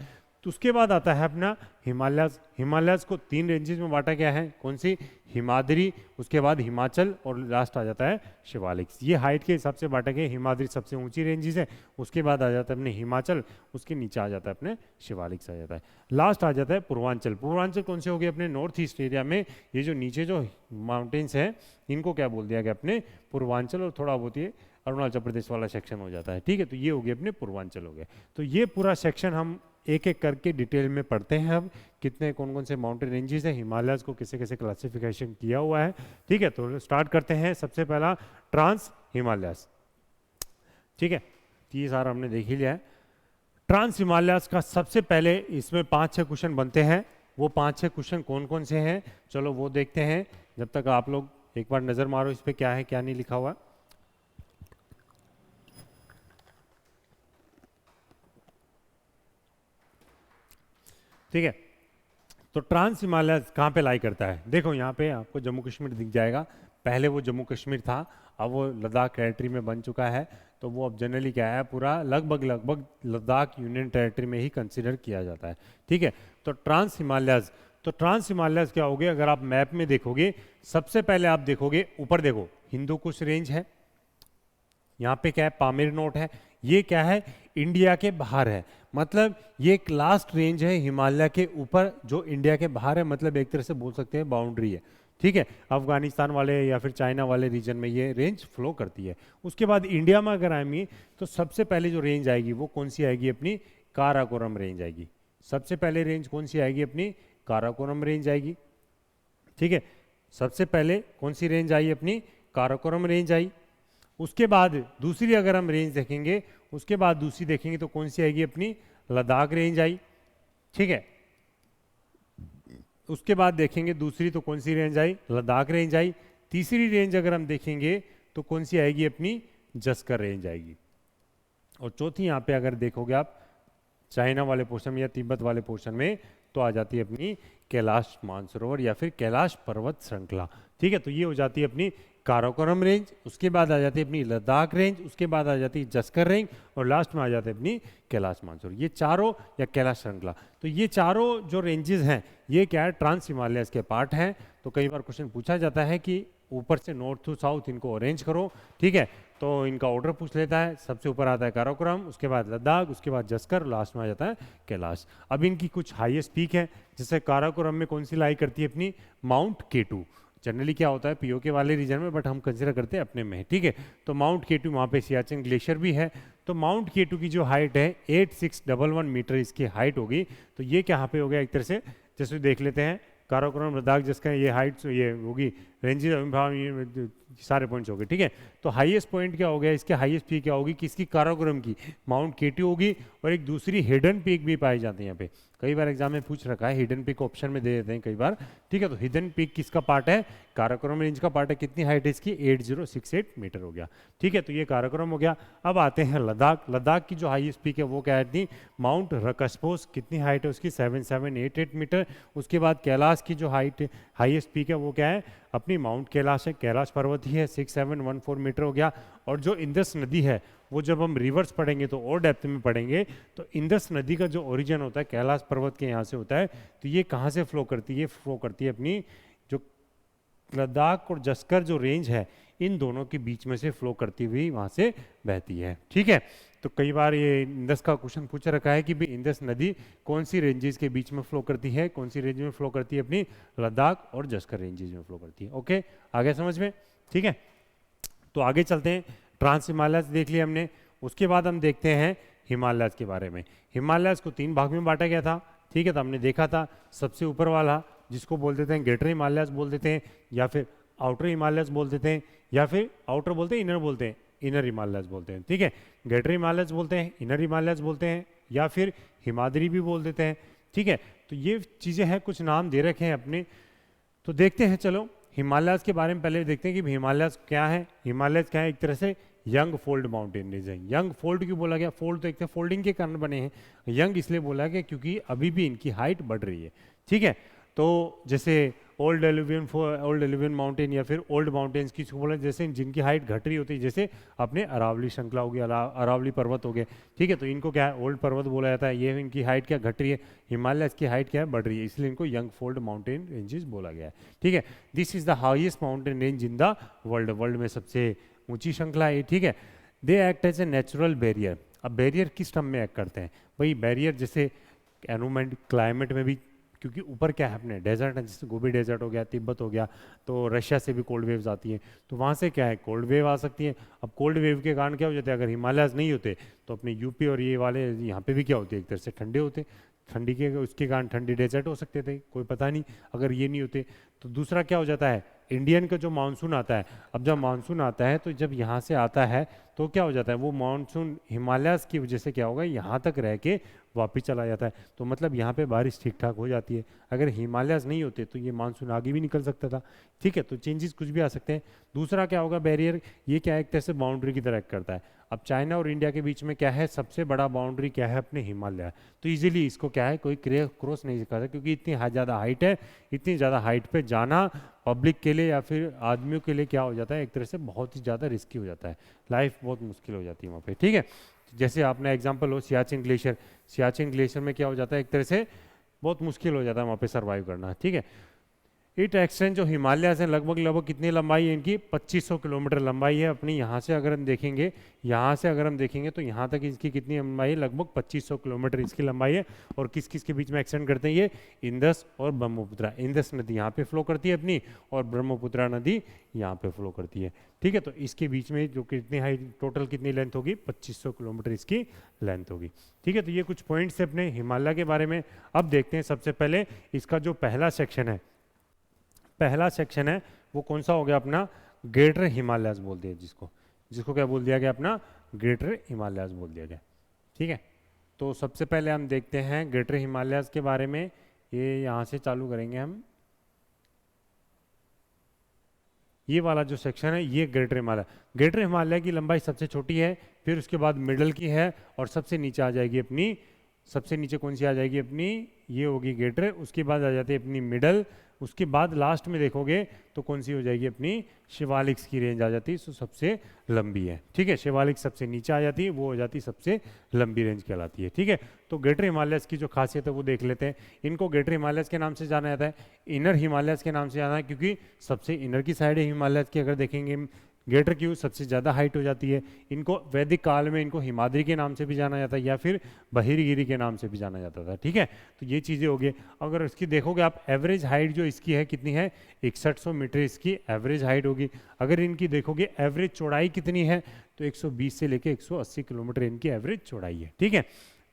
तो उसके बाद आता है अपना हिमालयाज। हिमालयाज को 3 रेंजेस में बांटा गया है, कौन सी, हिमाद्री, उसके बाद हिमाचल, और लास्ट आ जाता है शिवालिक। ये हाइट के हिसाब से बांटा गया, हिमाद्री सबसे ऊंची रेंजेस है, उसके बाद आ जाता है अपने हिमाचल, उसके नीचे आ जाता है अपने शिवालिक आ जाता है, लास्ट आ जाता है पूर्वांचल। पूर्वांचल कौन से हो गए, अपने नॉर्थ ईस्ट एरिया में, ये जो नीचे जो माउंटेन्स हैं इनको क्या बोल दिया गया, अपने पूर्वांचल, और थोड़ा बहुत ये अरुणाचल प्रदेश वाला सेक्शन हो जाता है, ठीक है। तो ये हो गया अपने पूर्वांचल हो गया। तो ये पूरा सेक्शन हम एक एक करके डिटेल में पढ़ते हैं अब, कितने कौन कौन से माउंटेन रेंजेस हैं, हिमालयस को कैसे कैसे क्लासिफिकेशन किया हुआ है, ठीक है। तो स्टार्ट करते हैं, सबसे पहला ट्रांस हिमालयस, ठीक है। तो ये सारा हमने देख ही लिया है। ट्रांस हिमालयस का सबसे पहले इसमें 5-6 क्वेश्चन बनते हैं। वो 5-6 क्वेश्चन कौन कौन से हैं, चलो वो देखते हैं। जब तक आप लोग एक बार नजर मारो इस पर क्या है क्या नहीं लिखा हुआ। ठीक है, तो ट्रांस हिमालय कहाँ पे लाई करता है, देखो यहाँ पे आपको जम्मू कश्मीर दिख जाएगा। पहले वो जम्मू कश्मीर था, अब वो लद्दाख टेरिटरी में बन चुका है। तो वो अब जनरली क्या है, पूरा लगभग लगभग लद्दाख यूनियन टेरिटरी में ही कंसिडर किया जाता है, ठीक है। तो ट्रांस हिमालयस, तो ट्रांस हिमालयस क्या होगे, अगर आप मैप में देखोगे, सबसे पहले आप देखोगे ऊपर, देखो हिंदू कुश रेंज है, यहाँ पे क्या है, पामीर नोट है, ये क्या है, इंडिया के बाहर है। मतलब ये एक लास्ट रेंज है हिमालय के ऊपर जो इंडिया के बाहर है, मतलब एक तरह से बोल सकते हैं बाउंड्री है, ठीक है। अफगानिस्तान वाले या फिर चाइना वाले रीजन में ये रेंज फ्लो करती है। उसके बाद इंडिया में अगर आएंगे तो सबसे पहले जो रेंज आएगी वो कौन सी आएगी, अपनी काराकोरम रेंज आएगी। सबसे पहले रेंज कौन सी आएगी, अपनी काराकोरम रेंज आएगी, ठीक है। सबसे पहले कौन सी रेंज आई, अपनी काराकोरम रेंज आई। उसके बाद दूसरी अगर हम रेंज देखेंगे, उसके बाद दूसरी देखेंगे तो कौन सी आएगी, अपनी लद्दाख रेंज आई, ठीक है। उसके बाद देखेंगे दूसरी तो कौन सी range I, Ladakh range I. तीसरी रेंज अगर हम देखेंगे तो कौन सी आएगी, अपनी जस्कर रेंज आएगी। और चौथी यहाँ पे अगर देखोगे आप चाइना वाले पोर्शन में या तिब्बत वाले पोर्शन में, तो आ जाती है अपनी कैलाश मानसरोवर या फिर कैलाश पर्वत श्रृंखला, ठीक है। तो ये हो जाती है अपनी काराकोरम रेंज, उसके बाद आ जाती है अपनी लद्दाख रेंज, उसके बाद आ जाती है जस्कर रेंज, और लास्ट में आ जाते हैं अपनी कैलाश मानसरोवर। ये चारों या कैलाश श्रृंखला, तो ये चारों जो रेंजेस हैं ये क्या है, ट्रांस हिमालयस के पार्ट हैं। तो कई बार क्वेश्चन पूछा जाता है कि ऊपर से नॉर्थ टू साउथ इनको अरेंज करो, ठीक है। तो इनका ऑर्डर पूछ लेता है, सबसे ऊपर आता है काराकोरम, उसके बाद लद्दाख, उसके बाद जस्कर, लास्ट में आ जाता है कैलाश। अब इनकी कुछ हाईएस्ट पीक है, जैसे काराकोरम में कौन सी लाई करती है, अपनी माउंट केटू। जनरली क्या होता है पीओके वाले रीजन में, बट हम कंसिडर करते हैं अपने में, ठीक है। तो माउंट केटू, वहाँ पे सियाचिन ग्लेशियर भी है। तो माउंट केटू की जो हाइट है 8611 मीटर इसकी हाइट होगी। तो ये क्या यहाँ पे हो गया, एक तरह से जैसे देख लेते हैं काराकोरम, लद्दाख, जिसका ये हाइट ये होगी रेंजेस सारे पॉइंट्स हो गए, ठीक है। तो हाईएस्ट पॉइंट क्या हो गया, इसके हाईएस्ट पीक क्या होगी, किसकी, काराकोरम की, माउंट केटू होगी। और एक दूसरी हिडन पीक भी पाई जाती है यहाँ पे, कई बार एग्जाम में पूछ रखा है, हिडन पीक ऑप्शन में दे देते हैं कई बार, ठीक है। तो हिडन पीक किसका पार्ट है, काराकोरम रेंज का पार्ट है। कितनी हाइट है इसकी, 8068 मीटर हो गया, ठीक है। तो ये काराकोरम हो गया। अब आते हैं लद्दाख। लद्दाख की जो हाईएस्ट पीक है वो क्या है थी, माउंट रकसपोस, कितनी हाइट है उसकी, 7788 मीटर। उसके बाद कैलाश की जो हाइट हाईएस्ट पीक है वो क्या है, अपनी माउंट कैलाश है, कैलाश पर्वत ही है, 6714 मीटर हो गया। और जो इंदस नदी है वो जब हम रिवर्स पढ़ेंगे तो और डेप्थ में पढ़ेंगे, तो इंदस नदी का जो ओरिजिन होता है कैलाश पर्वत के यहाँ से होता है। तो ये कहाँ से फ्लो करती है, फ्लो करती है अपनी जो लद्दाख और जस्कर जो रेंज है इन दोनों के बीच में से फ्लो करती हुई वहाँ से बहती है, ठीक है। तो कई बार ये इंदस का क्वेश्चन पूछ रखा है कि भाई इंदस नदी कौन सी रेंजेस के बीच में फ्लो करती है, कौन सी रेंज में फ्लो करती है, अपनी लद्दाख और जस्कर रेंजेस में फ्लो करती है। ओके, आगे समझ में, ठीक है। तो आगे चलते हैं, ट्रांस हिमालयस देख लिया हमने। उसके बाद हम देखते हैं हिमालयस के बारे में। हिमालयस को 3 भाग में बांटा गया था, ठीक है। तो हमने देखा था सबसे ऊपर वाला जिसको बोल देते हैं ग्रेटर हिमालयस बोल देते हैं, या फिर आउटर हिमालयस बोल देते हैं, या फिर आउटर बोलते हैं, इनर बोलते हैं, इनर हिमालयस बोलते हैं, ठीक है। ग्रेटर हिमालयस बोलते हैं, इनर हिमालयस बोलते हैं, या फिर हिमाद्री भी बोल देते हैं, ठीक है। तो ये चीज़ें हैं, कुछ नाम दे रखे हैं अपने। तो देखते हैं, चलो हिमालयस के बारे में पहले देखते हैं कि हिमालयस क्या है। हिमालयस क्या है, एक तरह से यंग फोल्ड माउंटेन रेंज है। यंग फोल्ड क्यों बोला गया, फोल्ड तो एक तरह फोल्डिंग के कारण बने हैं, यंग इसलिए बोला गया क्योंकि अभी भी इनकी हाइट बढ़ रही है, ठीक है। तो जैसे ओल्ड एलुवियन माउंटेन या फिर ओल्ड माउंटेन्स की बोला, जैसे जिनकी हाइट घट रही होती है, जैसे अपने अरावली श्रृंखला होगी, अरावली पर्वत हो गए, ठीक है। तो इनको क्या है, ओल्ड पर्वत बोला जाता है। ये इनकी हाइट क्या घट रही है, हिमालय की हाइट क्या है, बढ़ रही है, इसलिए इनको यंग फोल्ड माउंटेन रेंजेस बोला गया है, ठीक है। This is the highest mountain range in the world, world में सबसे ऊंची श्रृंखला है, ठीक है। They act as a natural barrier. अब बैरियर किस टर्म में एक्ट करते हैं, वही बैरियर जैसे एनवायरमेंट क्लाइमेट में भी, क्योंकि ऊपर क्या है अपने डेजर्ट है, जैसे गोबी डेजर्ट हो गया, तिब्बत हो गया, तो रशिया से भी कोल्ड वेव्स आती हैं, तो वहाँ से क्या है कोल्ड वेव आ सकती है। अब कोल्ड वेव के कारण क्या हो जाता है, अगर हिमालयस नहीं होते तो अपने यूपी और ये वाले यहाँ पे भी क्या होते, एक तरह से ठंडे होते, ठंडी के उसके कारण ठंडी डेजर्ट हो सकते थे, कोई पता नहीं अगर ये नहीं होते। तो दूसरा क्या हो जाता है, इंडियन का जो मानसून आता है, अब जब मानसून आता है तो जब यहाँ से आता है तो क्या हो जाता है, वो मानसून हिमालयस की वजह से क्या होगा, यहाँ तक रह के वापिस चला जाता है। तो मतलब यहाँ पे बारिश ठीक ठाक हो जाती है। अगर हिमालयस नहीं होते तो ये मानसून आगे भी निकल सकता था, ठीक है। तो चेंजेस कुछ भी आ सकते हैं। दूसरा क्या होगा बैरियर, ये क्या है, एक तरह से बाउंड्री की तरह एक्ट करता है। अब चाइना और इंडिया के बीच में क्या है, सबसे बड़ा बाउंड्री क्या है, अपने हिमालय। तो इजीली इसको क्या है, कोई क्रॉस नहीं कर सकता, क्योंकि इतनी ज़्यादा हाइट है, इतनी ज़्यादा हाइट पे जाना पब्लिक के लिए या फिर आदमियों के लिए क्या हो जाता है, एक तरह से बहुत ही ज़्यादा रिस्की हो जाता है, लाइफ बहुत मुश्किल हो जाती है वहाँ पे, ठीक है। जैसे आपने एग्जांपल हो सियाचिन ग्लेशियर, सियाचिन ग्लेशियर में क्या हो जाता है, एक तरह से बहुत मुश्किल हो जाता है वहाँ पे सर्वाइव करना, ठीक है। इट एक्सटेंड जो हिमालय से लगभग कितनी लंबाई है इनकी, 2500 किलोमीटर लंबाई है अपनी। यहाँ से अगर हम देखेंगे, यहाँ से अगर हम देखेंगे तो यहाँ तक इसकी कितनी लंबाई है, लगभग 2500 किलोमीटर इसकी लंबाई है। और किस किस के बीच में एक्सटेंड करते हैं ये, इंदस और ब्रह्मपुत्रा। इंदस नदी यहाँ पे फ्लो करती है अपनी, और ब्रह्मपुत्रा नदी यहाँ पे फ्लो करती है, ठीक है। तो इसके बीच में जो कितनी हाइट, टोटल कितनी लेंथ होगी, 2500 किलोमीटर इसकी लेंथ होगी, ठीक है। तो ये कुछ पॉइंट्स है अपने हिमालय के बारे में। अब देखते हैं सबसे पहले इसका जो पहला सेक्शन है, पहला सेक्शन है वो कौन सा हो गया अपना, ग्रेटर हिमालयस बोल दिया जिसको, जिसको क्या बोल दिया गया अपना, ग्रेटर हिमालयस बोल दिया गया, ठीक है। तो सबसे पहले हम देखते हैं ग्रेटर हिमालयस के बारे में। ये यहाँ से चालू करेंगे हम, ये वाला जो सेक्शन है ये ग्रेटर हिमालय। ग्रेटर हिमालय की लंबाई सबसे छोटी है, फिर उसके बाद मिडल की है, और सबसे नीचे आ जाएगी अपनी, सबसे नीचे कौन सी आ जाएगी अपनी, ये होगी ग्रेटर। उसके बाद आ जाती है अपनी मिडल, उसके बाद लास्ट में देखोगे तो कौन सी हो जाएगी अपनी, शिवालिक्स की रेंज आ जाती है, तो सबसे लंबी है, ठीक है। शिवालिक्स सबसे नीचे आ जाती है, वो हो जाती है सबसे लंबी रेंज कहलाती है, ठीक है। तो ग्रेटर हिमालयस की जो खासियत है वो देख लेते हैं। इनको ग्रेटर हिमालयस के नाम से जाना जाता है, इनर हिमालयस के नाम से जाना है, क्योंकि सबसे इनर की साइड है हिमालयस की। अगर देखेंगे ग्रेटर की सबसे ज़्यादा हाइट हो जाती है। इनको वैदिक काल में इनको हिमाद्री के नाम से भी जाना जाता है, या फिर बहिरगिरी के नाम से भी जाना जाता था, ठीक है। तो ये चीज़ें हो गई। अगर इसकी देखोगे आप, एवरेज हाइट जो इसकी है कितनी है, 6100 मीटर इसकी एवरेज हाइट होगी। अगर इनकी देखोगे एवरेज चौड़ाई कितनी है, तो 120 से लेके 180 किलोमीटर इनकी एवरेज चौड़ाई है, ठीक है।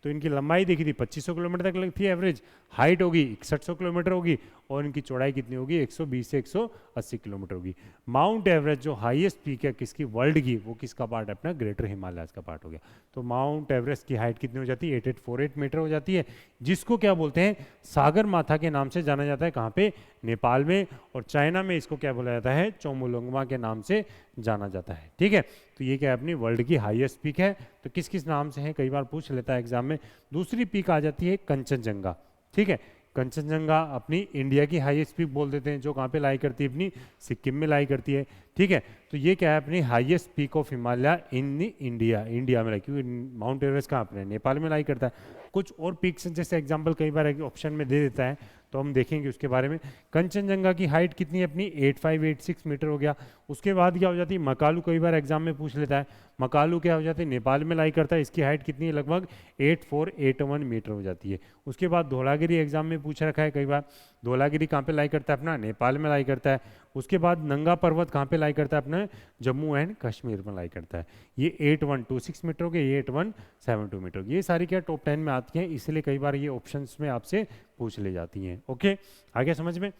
तो इनकी लंबाई देखी थी 2500 किलोमीटर तक लगती है एवरेज, हाइट होगी 6100 किलोमीटर होगी, और इनकी चौड़ाई कितनी होगी 120 से 180 किलोमीटर होगी। माउंट एवरेस्ट जो हाईएस्ट पीक है किसकी, वर्ल्ड की, वो किसका पार्ट है अपना, ग्रेटर हिमालयाज का पार्ट हो गया। तो माउंट एवरेस्ट की हाइट कितनी हो जाती है 8848 मीटर हो जाती है, जिसको क्या बोलते हैं सागर माथा के नाम से जाना जाता है। कहाँ पे, नेपाल में, और चाइना में इसको क्या बोला जाता है, चोमुलोंगमा के नाम से जाना जाता है। ठीक है, तो ये क्या है अपनी वर्ल्ड की हाईएस्ट पीक है। तो किस किस नाम से है, कई बार पूछ लेता है एग्जाम में। दूसरी पीक आ जाती है कंचनजंगा। ठीक है, कंचनजंगा अपनी इंडिया की हाईएस्ट पीक बोल देते हैं, जो कहाँ पे लाई करती है, अपनी सिक्किम में लाई करती है। ठीक है, तो ये क्या है अपनी highest peak of Himalaya in India, India में लाई, क्योंकि माउंट एवरेस्ट कहाँ अपने नेपाल में लाई करता है। कुछ और पीक्स जैसे एग्जांपल कई बार ऑप्शन में दे देता है, तो हम देखेंगे उसके बारे में। कंचनजंगा की हाइट कितनी है अपनी 8586 मीटर हो गया। उसके बाद क्या हो जाती है मकालू, कई बार एग्जाम में पूछ लेता है, मकालू क्या हो जाती है, नेपाल में लाई करता है, इसकी हाइट कितनी है, लगभग 8481 मीटर हो जाती है। उसके बाद धौलागिरी एग्जाम में पूछ रखा है कई बार, धौलागिरी कहाँ पे लाई करता है अपना, नेपाल में लाई करता है। उसके बाद नंगा पर्वत कहाँ पे लाई करता है अपना, जम्मू एंड कश्मीर में लाई करता है। ये 8126 मीटर हो गए, ये 8172 मीटर हो गए। ये सारी क्या टॉप 10 में आती हैं, इसलिए कई बार ये ऑप्शंस में आपसे पूछ ले जाती हैं। ओके, आगे समझ में।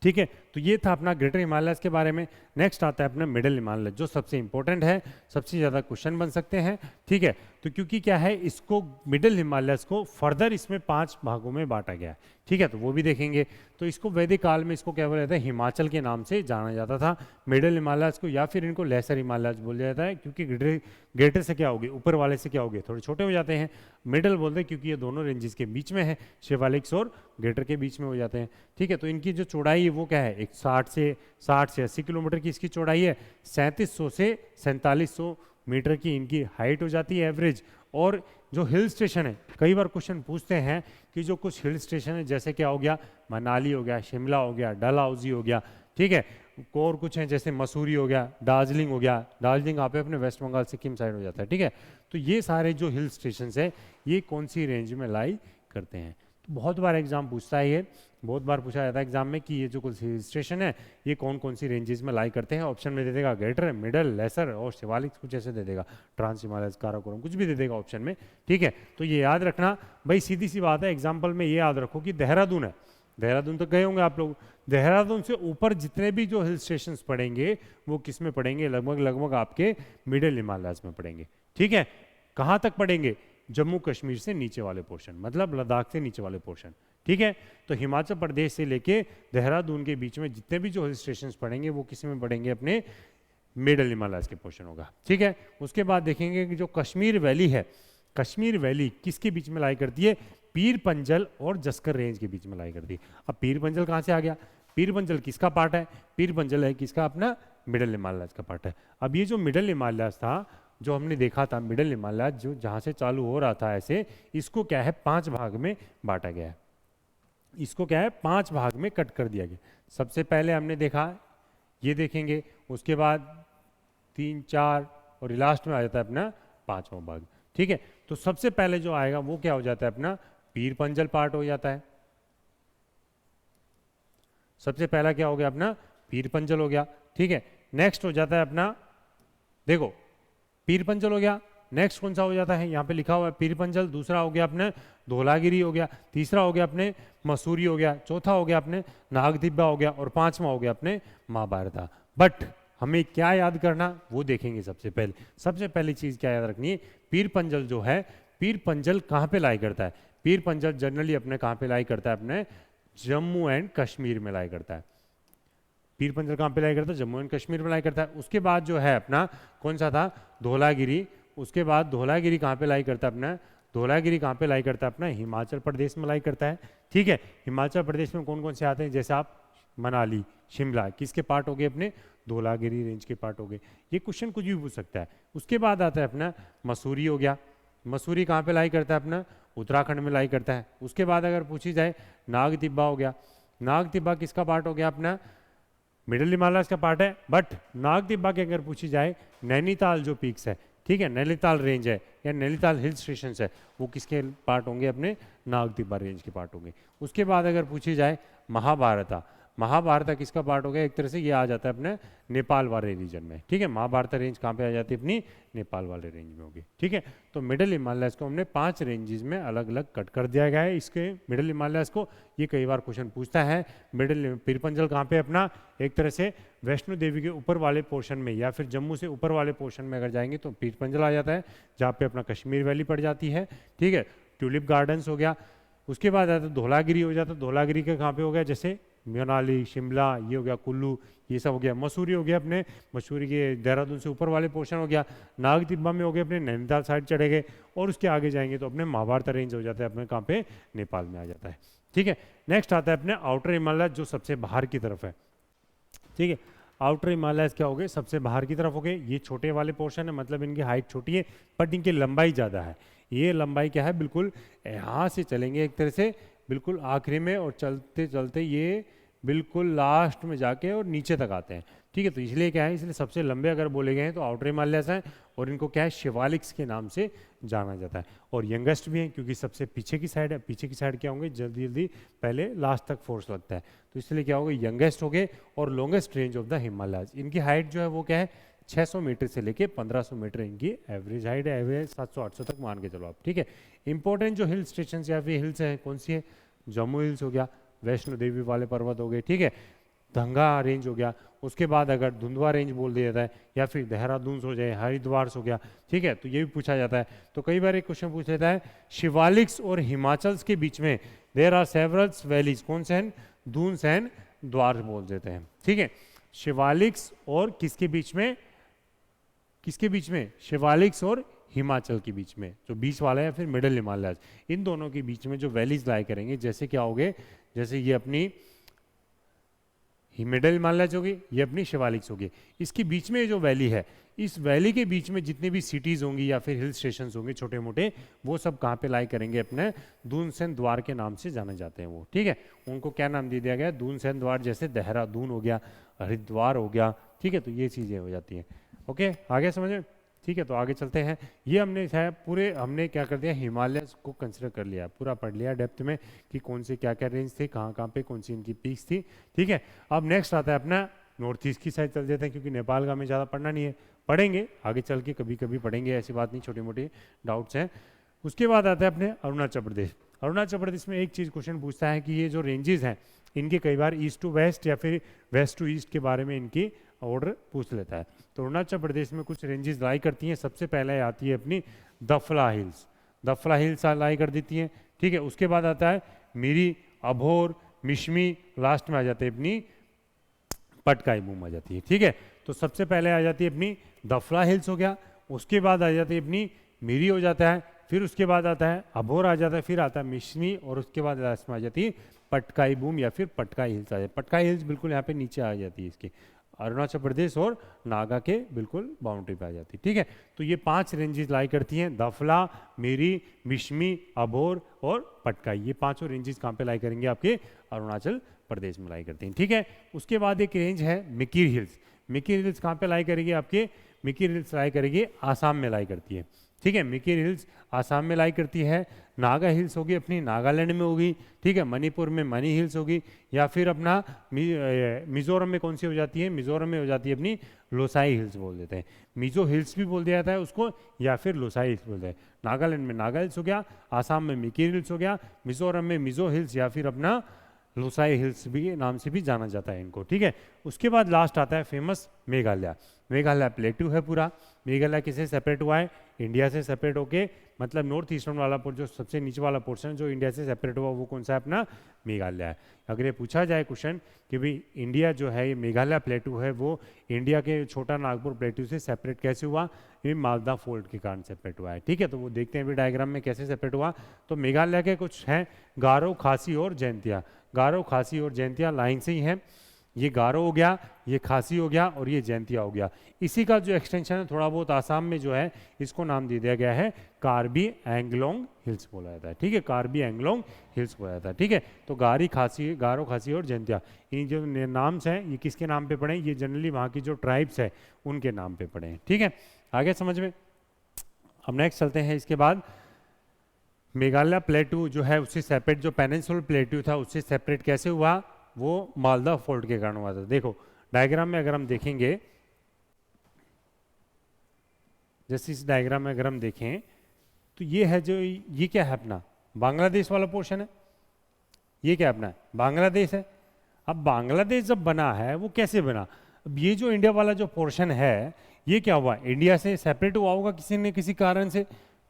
ठीक है, तो ये था अपना ग्रेटर हिमालयस के बारे में। नेक्स्ट आता है अपना मिडिल हिमालय, जो सबसे इंपॉर्टेंट है, सबसे ज़्यादा क्वेश्चन बन सकते हैं। ठीक है, तो क्योंकि क्या है, इसको मिडिल हिमालयस को फर्दर इसमें 5 भागों में बांटा गया है। ठीक है, तो वो भी देखेंगे। तो इसको वैदिक काल में इसको क्या बोला जाता है, हिमाचल के नाम से जाना जाता था मिडिल हिमालयस को, या फिर इनको लेसर हिमालयस बोला जाता है, क्योंकि ग्रेटर से क्या होगी, ऊपर वाले से क्या होगे, थोड़े छोटे हो जाते हैं। मिडिल बोलते हैं क्योंकि ये दोनों रेंजेस के बीच में है, शिवालिक्स और ग्रेटर के बीच में हो जाते हैं। ठीक है, तो इनकी जो चौड़ाई है वो क्या है, 60 से 80 किलोमीटर की इसकी चौड़ाई है। 3700 से 4700 मीटर की इनकी हाइट हो जाती है एवरेज। और जो हिल स्टेशन है, कई बार क्वेश्चन पूछते हैं कि जो कुछ हिल स्टेशन है, जैसे क्या हो गया, मनाली हो गया, शिमला हो गया, डलहौजी हो गया। ठीक है, और कुछ हैं जैसे मसूरी हो गया, दार्जिलिंग हो गया। दार्जिलिंग यहाँ पे अपने वेस्ट बंगाल सिक्किम साइड हो जाता है। ठीक है, तो ये सारे जो हिल स्टेशन है ये कौन सी रेंज में लाई करते हैं। तो बहुत बार एग्जाम पूछता है, ये बहुत बार पूछा जाता है एग्जाम में कि ये जो कुछ हिल स्टेशन है ये कौन कौन सी रेंजेस में लाई करते हैं। ऑप्शन में दे देगा ग्रेटर, मिडल, लेसर और शिवालिक, कुछ ऐसे दे देगा, ट्रांस हिमालयस, काराकोरम, कुछ भी दे देगा ऑप्शन में। ठीक है, तो ये याद रखना भाई, सीधी सी बात है। एग्जाम्पल में ये याद रखो कि देहरादून है, देहरादून तो गए होंगे आप लोग, देहरादून से ऊपर जितने भी जो हिल स्टेशन पड़ेंगे वो किस में पड़ेंगे, लगभग लगभग आपके मिडिल हिमालयस में पड़ेंगे। ठीक है, कहाँ तक पड़ेंगे, जम्मू कश्मीर से नीचे वाले पोर्शन, मतलब लद्दाख से नीचे वाले पोर्शन। ठीक है, तो हिमाचल प्रदेश से लेके देहरादून के बीच में जितने भी जो हिल स्टेशन पड़ेंगे वो किस में पड़ेंगे, अपने मिडल हिमालयस के पोर्शन होगा। ठीक है, उसके बाद देखेंगे कि जो कश्मीर वैली है, कश्मीर वैली किसके बीच में लाई करती है, पीर पंजल और जस्कर रेंज के बीच में लाई करती है। अब पीर पंजल कहाँ से आ गया, पीर पंजल किसका पार्ट है, पीर पंजल है किसका, अपना मिडल हिमालयस का पार्ट है। अब ये जो मिडल हिमालयस था, जो हमने देखा था मिडल हिमालय, जो जहाँ से चालू हो रहा था ऐसे, इसको क्या है 5 भाग में बांटा गया है। इसको क्या है 5 भाग में कट कर दिया गया। सबसे पहले हमने देखा, ये देखेंगे, उसके बाद 3, 4 और लास्ट में आ जाता है अपना 5वां भाग। ठीक है, तो सबसे पहले जो आएगा वो क्या हो जाता है, अपना पीर पंजल पार्ट हो जाता है। सबसे पहला क्या हो गया, अपना पीर पंजल हो गया। ठीक है, नेक्स्ट हो जाता है अपना, देखो पीर पंजल हो गया, नेक्स्ट कौन सा हो जाता है, यहाँ पे लिखा हुआ है पीर पंजल। दूसरा हो गया अपने धौलागिरी हो गया, तीसरा हो गया अपने मसूरी हो गया, चौथा हो गया अपने नागदिब्बा हो गया, और 5वां हो गया अपने महाभारता। बट हमें क्या याद करना वो देखेंगे। सबसे पहली चीज क्या याद रखनी है, पीर पंजल जो है, पीर पंजल कहाँ पे लाई करता है, पीर पंजल जनरली अपने कहाँ पे लाई करता है, अपने जम्मू एंड कश्मीर में लाई करता है। पीर पंजल कहाँ पे लाई करता है, जम्मू एंड कश्मीर में लाई करता है। उसके बाद जो है अपना कौन सा था, धौलागिरी। उसके बाद धौलागिरी कहाँ पे लाई करता है, अपना धौलागिरी कहाँ पे लाई करता है, अपना हिमाचल प्रदेश में लाई करता है। ठीक है, हिमाचल प्रदेश में कौन कौन से आते हैं, जैसे आप मनाली, शिमला, किसके पार्ट हो गए, अपने धौलागिरी रेंज के पार्ट हो गए। ये क्वेश्चन कुछ भी पूछ सकता है। उसके बाद आता है अपना मसूरी हो गया, मसूरी कहाँ पे लाई करता है, अपना उत्तराखंड में लाई करता है। उसके बाद अगर पूछी जाए नागदिब्बा हो गया, नागदिब्बा किसका पार्ट हो गया, अपना मिडिल हिमालयस का पार्ट है। बट नागदिब्बा की अगर पूछी जाए, नैनीताल जो पीक्स है, ठीक है, नैनीताल रेंज है या नैनीताल हिल स्टेशन है, वो किसके पार्ट होंगे, अपने नागदिब्बा रेंज के पार्ट होंगे। उसके बाद अगर पूछी जाए महाभारता, महाभारत किसका पार्ट हो गया, एक तरह से ये आ जाता है अपने नेपाल वाले रीजन में, ठीक है। महाभारत रेंज कहाँ पे आ जाती है, अपनी नेपाल वाले रेंज में होगी, ठीक है। तो मिडिल हिमालयस को हमने 5 रेंजेस में अलग अलग कट कर दिया गया है। इसके मिडिल हिमालयस को ये कई बार क्वेश्चन पूछता है। मिडिल पीरपंजल कहाँ पे अपना, एक तरह से वैष्णो देवी के ऊपर वाले पोर्शन में या फिर जम्मू से ऊपर वाले पोर्शन में अगर जाएंगे तो पीरपंजल आ जाता है, जहाँ पे अपना कश्मीर वैली पड़ जाती है, ठीक है। ट्यूलिप गार्डन्स हो गया, उसके बाद आता है धौलागिरी हो जाता है। धौलागिरी का कहाँ पे हो गया, जैसे मनाली, शिमला, ये हो गया कुल्लू, ये सब हो गया। मसूरी हो गया अपने, मसूरी के देहरादून से ऊपर वाले पोर्शन हो गया। नाग तिब्बा में हो गए अपने नैनीताल साइड चढ़े गए, और उसके आगे जाएंगे तो अपने महाभारत रेंज हो जाता है अपने कहाँ पे, नेपाल में आ जाता है, ठीक है। नेक्स्ट आता है अपने आउटर हिमालय, जो सबसे बाहर की तरफ है, ठीक है। आउटर हिमालय क्या हो गए, सबसे बाहर की तरफ हो गए। ये छोटे वाले पोर्शन है, मतलब इनकी हाइट छोटी है बट इनकी लंबाई ज़्यादा है। ये लंबाई क्या है, बिल्कुल यहाँ से चलेंगे एक तरह से बिल्कुल आखिरी में, और चलते चलते ये बिल्कुल लास्ट में जाके और नीचे तक आते हैं, ठीक है। तो इसलिए क्या है, इसलिए सबसे लंबे अगर बोले गए हैं तो आउटर हिमालयस हैं, और इनको क्या है, शिवालिक्स के नाम से जाना जाता है। और यंगेस्ट भी हैं क्योंकि सबसे पीछे की साइड है। पीछे की साइड क्या होंगे, जल्दी जल्दी पहले लास्ट तक फोर्स लगता है, तो इसलिए क्या होगा, यंगेस्ट हो गए। और longest range of the Himalayas, इनकी हाइट जो है वो क्या है, 600 मीटर से लेके 1500 मीटर इनकी एवरेज हाइट है। एवरेज 700-800 तक मान के चलो आप, ठीक है। इंपॉर्टेंट जो हिल स्टेशन या फिर हिल्स हैं, कौन सी है, जम्मू हिल्स हो गया, वैष्णो देवी वाले पर्वत हो गए, ठीक है। धंगा रेंज हो गया, उसके बाद अगर धुंधवा रेंज बोल दिया जाता है, या फिर देहरादून हो जाए, हरिद्वार हो गया, ठीक है। तो ये भी पूछा जाता है। तो कई बार एक क्वेश्चन पूछ लेता है, शिवालिक्स और हिमाचल के बीच में देर आर सेवरल वैलीज, कौन से हैं, दून्स एंड द्वार बोल देते हैं, ठीक है। शिवालिक्स और किसके बीच में, किसके बीच में, शिवालिक्स और हिमाचल के बीच में, जो बीच वाला है, या फिर मिडिल हिमालय, इन दोनों के बीच में जो वैलीज लाई करेंगे, जैसे क्या होगे, जैसे ये अपनी मिडिल हिमालय होगी, ये अपनी शिवालिक्स होगी। इसके बीच में जो वैली है, इस वैली के बीच में जितने भी सिटीज होंगी या फिर हिल स्टेशन होंगे छोटे मोटे, वो सब कहाँ पे लाई करेंगे, अपने दूनसेन द्वार के नाम से जाने जाते हैं वो, ठीक है। उनको क्या नाम दे दिया गया, दूनसेन द्वार। जैसे देहरादून हो गया, हरिद्वार हो गया, ठीक है। तो ये चीज़ें हो जाती हैं, ओके, आगे समझे, ठीक है। तो आगे चलते हैं। ये हमने पूरे हमने क्या कर दिया, हिमालय को कंसिडर कर लिया, पूरा पढ़ लिया डेप्थ में कि कौन से क्या क्या रेंज थे, कहाँ कहाँ पे कौन सी इनकी पीक्स थी, ठीक है। अब नेक्स्ट आता है अपना नॉर्थ ईस्ट की साइड चल जाते हैं, क्योंकि नेपाल का हमें ज़्यादा पढ़ना नहीं है, पढ़ेंगे आगे चल के, कभी कभी पढ़ेंगे, ऐसी बात नहीं, छोटी मोटी डाउट्स हैं। उसके बाद आता है अपने अरुणाचल प्रदेश। अरुणाचल प्रदेश में एक चीज़ क्वेश्चन पूछता है कि ये जो रेंजेस हैं, इनके कई बार ईस्ट टू वेस्ट या फिर वेस्ट टू ईस्ट के बारे में इनकी ऑर्डर पूछ लेता है। तो अरुणाचल प्रदेश में कुछ रेंजेस लाई करती हैं। सबसे पहले आती है अपनी दफला हिल्स, दफला हिल्स लाई कर देती हैं, ठीक है। उसके बाद आता है मिरी, अभोर, मिशमी, लास्ट में आ जाते हैं अपनी पटकाई बूम आ जाती है, ठीक है। तो सबसे पहले आ जाती है अपनी दफला हिल्स हो गया, उसके बाद आ जाती है अपनी मिरी हो जाता है, फिर उसके बाद आता है अभोर आ जाता है, फिर आता है मिशमी, और उसके बाद लास्ट में आ जाती है पटकाई बूम या फिर पटकाई हिल्स आ जाती है। पटकाई हिल्स बिल्कुल यहाँ पे नीचे आ जाती है, इसकी अरुणाचल प्रदेश और नागा के बिल्कुल बाउंड्री पे आ जाती है, ठीक है। तो ये 5 रेंजेस लाई करती हैं, दफला, मिरी, मिशमी, अभोर और पटकाई। ये 5 रेंजेस कहाँ पे लाई करेंगे, आपके अरुणाचल प्रदेश में लाई करती हैं, ठीक है। उसके बाद एक रेंज है मिकिर हिल्स। मिकिर हिल्स कहाँ पे लाई करेगी, आपके मिकिर हिल्स लाई करेगी आसाम में लाई करती है, ठीक है। मिकिर हिल्स आसाम में लाई करती है। नागा हिल्स होगी अपनी नागालैंड में होगी, ठीक है। मणिपुर में मणि हिल्स होगी, या फिर अपना मिजोरम में कौन सी हो जाती है, मिजोरम में हो जाती है अपनी लोसाई हिल्स बोल देते हैं। मिजो हिल्स भी बोल दिया जाता है उसको, या फिर लोसाई हिल्स बोलते हैं। नागालैंड में नागा हिल्स हो गया, आसाम में मिकिर हिल्स हो गया, मिजोरम में मिजो हिल्स या फिर अपना लोसाई हिल्स भी नाम से भी जाना जाता है इनको, ठीक है। उसके बाद लास्ट आता है फेमस मेघालय। मेघालय प्लेटू है पूरा। मेघालय किसे सेपरेट हुआ है, इंडिया से सेपरेट होके, मतलब नॉर्थ ईस्टर्न वाला जो सबसे नीचे वाला पोर्शन जो इंडिया से सेपरेट हुआ, वो कौन सा है, अपना मेघालय है। अगर ये पूछा जाए क्वेश्चन कि भाई इंडिया जो है, ये मेघालय प्लेटू है, वो इंडिया के छोटा नागपुर प्लेटू से सेपरेट कैसे हुआ, ये मालदा फोल्ड के कारण सेपरेट हुआ है, ठीक है। तो वो देखते हैं भी डायग्राम में कैसे सेपरेट हुआ। तो मेघालय के कुछ हैं गारो, खासी और जैंतिया। गारो, खासी और जैंतिया लाइन से ही हैं। ये गारो हो गया, ये खासी हो गया, और ये जैंतिया हो गया। इसी का जो एक्सटेंशन है थोड़ा बहुत आसाम में जो है, इसको नाम दे दिया गया है कार्बी एंगलोंग हिल्स बोला जाता है, ठीक है। कार्बी एंगलोंग हिल्स बोला जाता है, ठीक है। तो गारी, खासी, गारो, खासी और जैंतिया, इन जो नाम्स हैं, ये किसके नाम पे पड़े, ये जनरली वहाँ की जो ट्राइब्स है उनके नाम पे पड़े हैं, ठीक है। आगे समझ में। अब नेक्स्ट चलते हैं। इसके बाद मेघालय प्लेटू जो है उससे सेपरेट, जो पेनिनसुलर प्लेटू था उससे सेपरेट कैसे हुआ, वो मालदा फोल्ड के कारण हुआ था। देखो डायग्राम में अगर हम देखेंगे, जैसे इस डायग्राम में अगर हम देखें तो ये है जो, ये क्या है अपना बांग्लादेश वाला पोर्शन है, ये क्या अपना बांग्लादेश है। अब बांग्लादेश जब बना है वो कैसे बना, अब ये जो इंडिया वाला जो पोर्शन है ये क्या हुआ, इंडिया से सेपरेट हुआ होगा किसी न किसी कारण से।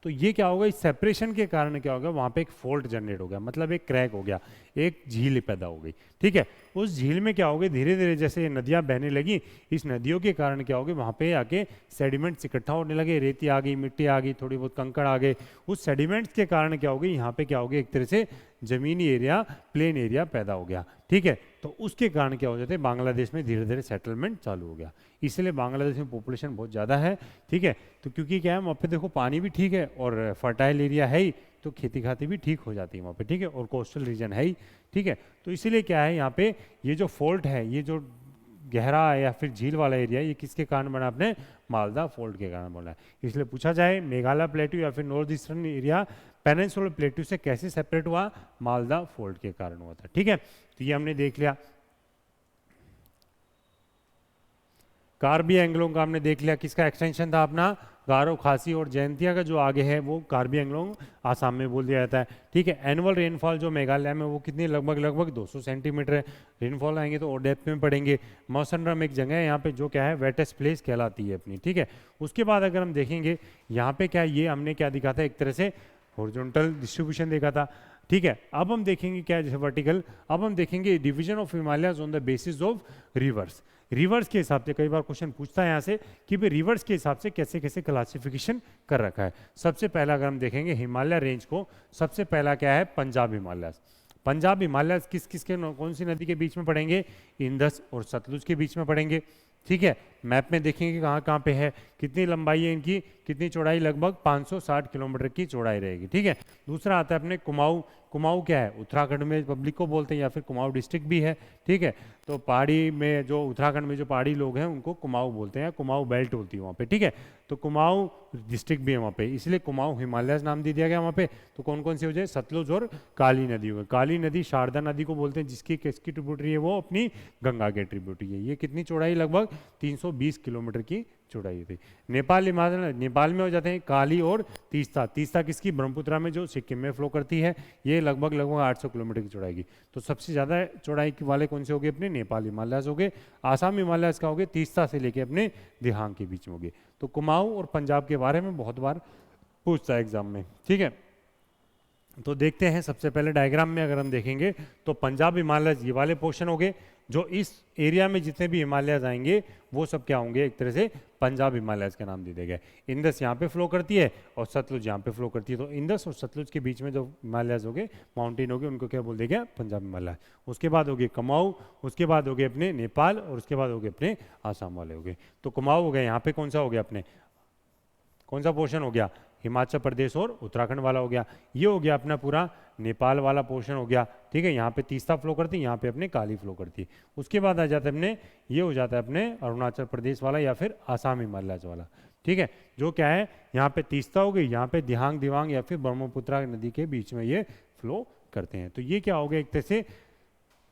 तो ये क्या होगा, इस सेपरेशन के कारण क्या हो गया, वहाँ पे एक फॉल्ट जनरेट हो गया, मतलब एक क्रैक हो गया, एक झील पैदा हो गई। ठीक है, उस झील में क्या हो गया, धीरे धीरे जैसे नदियाँ बहने लगी, इस नदियों के कारण क्या हो गया, वहाँ पे आके सेडिमेंट्स इकट्ठा होने लगे, रेती आ गई, मिट्टी आ गई, थोड़ी बहुत कंकड़ आ गए। उस सेडिमेंट्स के कारण क्या हो गई, यहाँ पे क्या हो गया, एक तरह से जमीनी एरिया, प्लेन एरिया पैदा हो गया। ठीक है, तो उसके कारण क्या हो जाते हैं, बांग्लादेश में धीरे धीरे सेटलमेंट चालू हो गया। इसलिए बांग्लादेश में पॉपुलेशन बहुत ज़्यादा है। ठीक है, तो क्योंकि क्या है वहाँ पे देखो पानी भी ठीक है और फर्टाइल एरिया है ही, तो खेती खाती भी ठीक हो जाती है वहाँ पे। ठीक है, और कोस्टल रीजन है ही। ठीक है, तो इसीलिए क्या है, यहाँ पे ये जो फॉल्ट है, ये जो गहरा या फिर झील वाला एरिया, ये किसके कारण बना, अपने मालदा फोल्ड के कारण बना है। इसलिए पूछा जाए मेघालय प्लेटू या फिर नॉर्थ ईस्टर्न एरिया पेनिनसुलर प्लेटू से कैसे सेपरेट हुआ, मालदा फोल्ड के कारण हुआ था। ठीक है, तो ये हमने देख लिया। कार्बी एंग्लोंग का हमने देख लिया, किसका एक्सटेंशन था अपना, गारो, खासी और जयंतिया का जो आगे है वो कार्बी एंग्लोंग आसाम में बोल दिया जाता है। ठीक है, एनुअल रेनफॉल जो मेघालय में वो कितनी, लगभग 200 सेंटीमीटर है। रेनफॉल आएंगे तो और डेप्थ में पड़ेंगे। मौसनरम एक जगह है यहाँ पे जो क्या है, वेटेस्ट प्लेस कहलाती है अपनी। ठीक है, उसके बाद अगर हम देखेंगे यहाँ पे क्या, ये हमने क्या दिखा था, एक तरह से हॉरिजॉन्टल डिस्ट्रीब्यूशन देखा था। ठीक है, अब हम देखेंगे क्या, जैसे वर्टिकल, अब हम देखेंगे division of Himalayas on the basis of reverse. Reverse के हिसाब से कई बार क्वेश्चन पूछता है यहाँ से कि भाई रिवर्स के हिसाब से कैसे कैसे क्लासिफिकेशन कर रखा है। सबसे पहला अगर हम देखेंगे हिमालय रेंज को, सबसे पहला क्या है, पंजाब हिमालयस। पंजाब हिमालयस किस किस के, कौन सी नदी के बीच में पड़ेंगे, इंदस और सतलुज के बीच में पड़ेंगे। ठीक है, मैप में देखेंगे कहाँ कहाँ पे है, कितनी लंबाई है इनकी, कितनी चौड़ाई, लगभग 560 किलोमीटर की चौड़ाई रहेगी। ठीक है, दूसरा आता है अपने कुमाऊं। कुमाऊं क्या है, उत्तराखंड में पब्लिक को बोलते हैं या फिर कुमाऊं डिस्ट्रिक्ट भी है। ठीक है, तो पहाड़ी में जो उत्तराखंड में जो पहाड़ी लोग हैं उनको कुमाऊं बोलते हैं, कुमाऊं बेल्ट होती है वहाँ पे। ठीक है, तो कुमाऊं डिस्ट्रिक्ट भी है वहाँ पे, इसलिए कुमाऊं हिमालयस नाम दे दिया गया वहाँ पे। तो कौन कौन सी हो जाए, सतलुज और काली नदी हो गई। काली नदी शारदा नदी को बोलते हैं, जिसकी किसकी ट्रिब्यूटरी है, वो अपनी गंगा के ट्रिब्यूटरी है। ये कितनी चौड़ाई, लगभग 320 किलोमीटर की चौड़ाई थी। नेपाल हिमालय, नेपाल में हो जाते हैं काली और तीस्ता। तीस्ता किसकी, ब्रह्मपुत्रा में जो सिक्किम में फ्लो करती है, ये लगभग 800 किलोमीटर की चौड़ाई की। तो सबसे ज़्यादा चौड़ाई वाले कौन से हो गए, अपने नेपाल हिमालयस हो गए। आसाम हिमालयस का हो गए, तीस्ता से लेके अपने दिहांग के बीच में हो गए। तो कुमाऊं और पंजाब के बारे में बहुत बार पूछता है एग्जाम में। ठीक है, तो देखते हैं सबसे पहले डायग्राम में अगर हम देखेंगे तो पंजाब हिमालयस ये वाले पोर्शन हो गए, जो इस एरिया में जितने भी हिमालयस आएंगे वो सब क्या होंगे, एक तरह से पंजाब हिमालयस के नाम दे दिए गए। इंदस यहाँ पे फ्लो करती है और सतलुज यहाँ पे फ्लो करती है, तो इंदस और सतलुज के बीच में जो हिमालयस हो गए, माउंटेन हो गए, उनको क्या बोल दिया गया, पंजाब हिमालय। उसके बाद हो गए कुमाऊं, उसके बाद हो गए अपने नेपाल और उसके बाद हो गए अपने आसाम वाले हो गए। तो कुमाऊं हो गए, यहाँ पे कौन सा हो गया, अपने कौन सा पोर्शन हो गया, हिमाचल प्रदेश और उत्तराखंड वाला हो गया। ये हो गया अपना पूरा नेपाल वाला पोर्शन हो गया। ठीक है, यहाँ पे तीस्ता फ्लो करती है, यहाँ पे अपने काली फ्लो करती है। उसके बाद आ जाता है अपने, ये हो जाता है अपने अरुणाचल प्रदेश वाला या फिर आसाम हिमालयस वाला। ठीक है, जो क्या है, यहाँ पे तीस्ता हो गई, यहाँ पे दिहांग दिवांग या फिर ब्रह्मपुत्रा नदी के बीच में ये फ्लो करते हैं। तो ये क्या हो गया, एक तरह से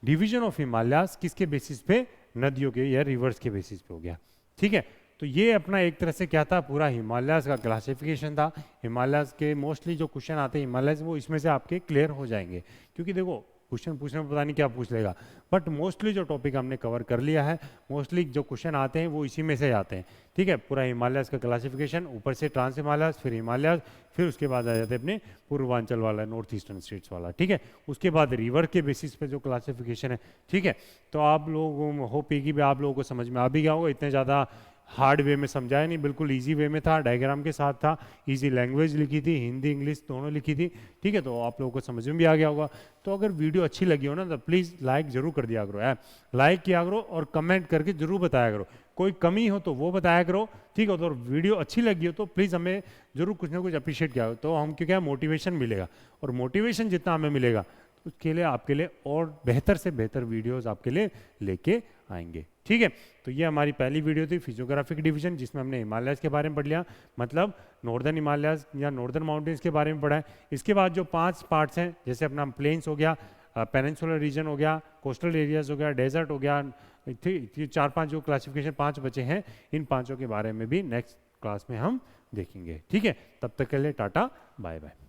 डिवीजन ऑफ हिमालयस किसके बेसिस पे, नदियों के या रिवर्स के बेसिस पे हो गया। ठीक है, तो ये अपना एक तरह से क्या था, पूरा हिमालयस का क्लासिफिकेशन था। हिमालयस के मोस्टली जो क्वेश्चन आते हैं हिमालयस, वो इसमें से आपके क्लियर हो जाएंगे, क्योंकि देखो क्वेश्चन पूछने में पता नहीं क्या पूछ लेगा, बट मोस्टली जो टॉपिक हमने कवर कर लिया है, मोस्टली जो क्वेश्चन आते हैं वो इसी में से आते हैं। ठीक है, पूरा हिमालयस का क्लासिफिकेशन, ऊपर से ट्रांस हिमालयस, फिर हिमालयस, फिर उसके बाद आ जाते हैं अपने पूर्वांचल वाला, नॉर्थ ईस्टर्न स्टेट्स वाला। ठीक है, उसके बाद रिवर के बेसिस पे जो क्लासिफिकेशन है। ठीक है, तो आप लोग होप है कि आप लोगों को समझ में आ भी गया होगा, इतने ज़्यादा हार्ड वे में समझाया नहीं, बिल्कुल इजी वे में था, डायग्राम के साथ था, इजी लैंग्वेज लिखी थी, हिंदी इंग्लिश दोनों लिखी थी। ठीक है, तो आप लोगों को समझ में भी आ गया होगा। तो अगर वीडियो अच्छी लगी हो ना तो प्लीज़ लाइक जरूर कर दिया करो यार, लाइक किया करो और कमेंट करके जरूर बताया करो, कोई कमी हो तो वो बताया करो। ठीक है, तो वीडियो अच्छी लगी हो तो प्लीज़ हमें जरूर कुछ ना कुछ अप्रिशिएट किया, तो हम क्योंकि मोटिवेशन मिलेगा, और मोटिवेशन जितना हमें मिलेगा उसके लिए आपके लिए और बेहतर से बेहतर वीडियोस आपके लिए लेके आएंगे। ठीक है, तो ये हमारी पहली वीडियो थी फिजियोग्राफिक डिवीजन, जिसमें हमने हिमालयस के बारे में पढ़ लिया, मतलब नॉर्दर्न हिमालयस या नॉर्दर्न माउंटेन्स के बारे में पढ़ा है। इसके बाद जो 5 पार्ट्स हैं, जैसे अपना प्लेन्स हो गया, पेनिनसुलर रीजन हो गया, कोस्टल एरियाज हो गया, डेजर्ट हो गया, ये 4-5 जो क्लासिफिकेशन 5 बचे हैं, इन पांचों के बारे में भी नेक्स्ट क्लास में हम देखेंगे। ठीक है, तब तक के लिए टाटा बाय बाय।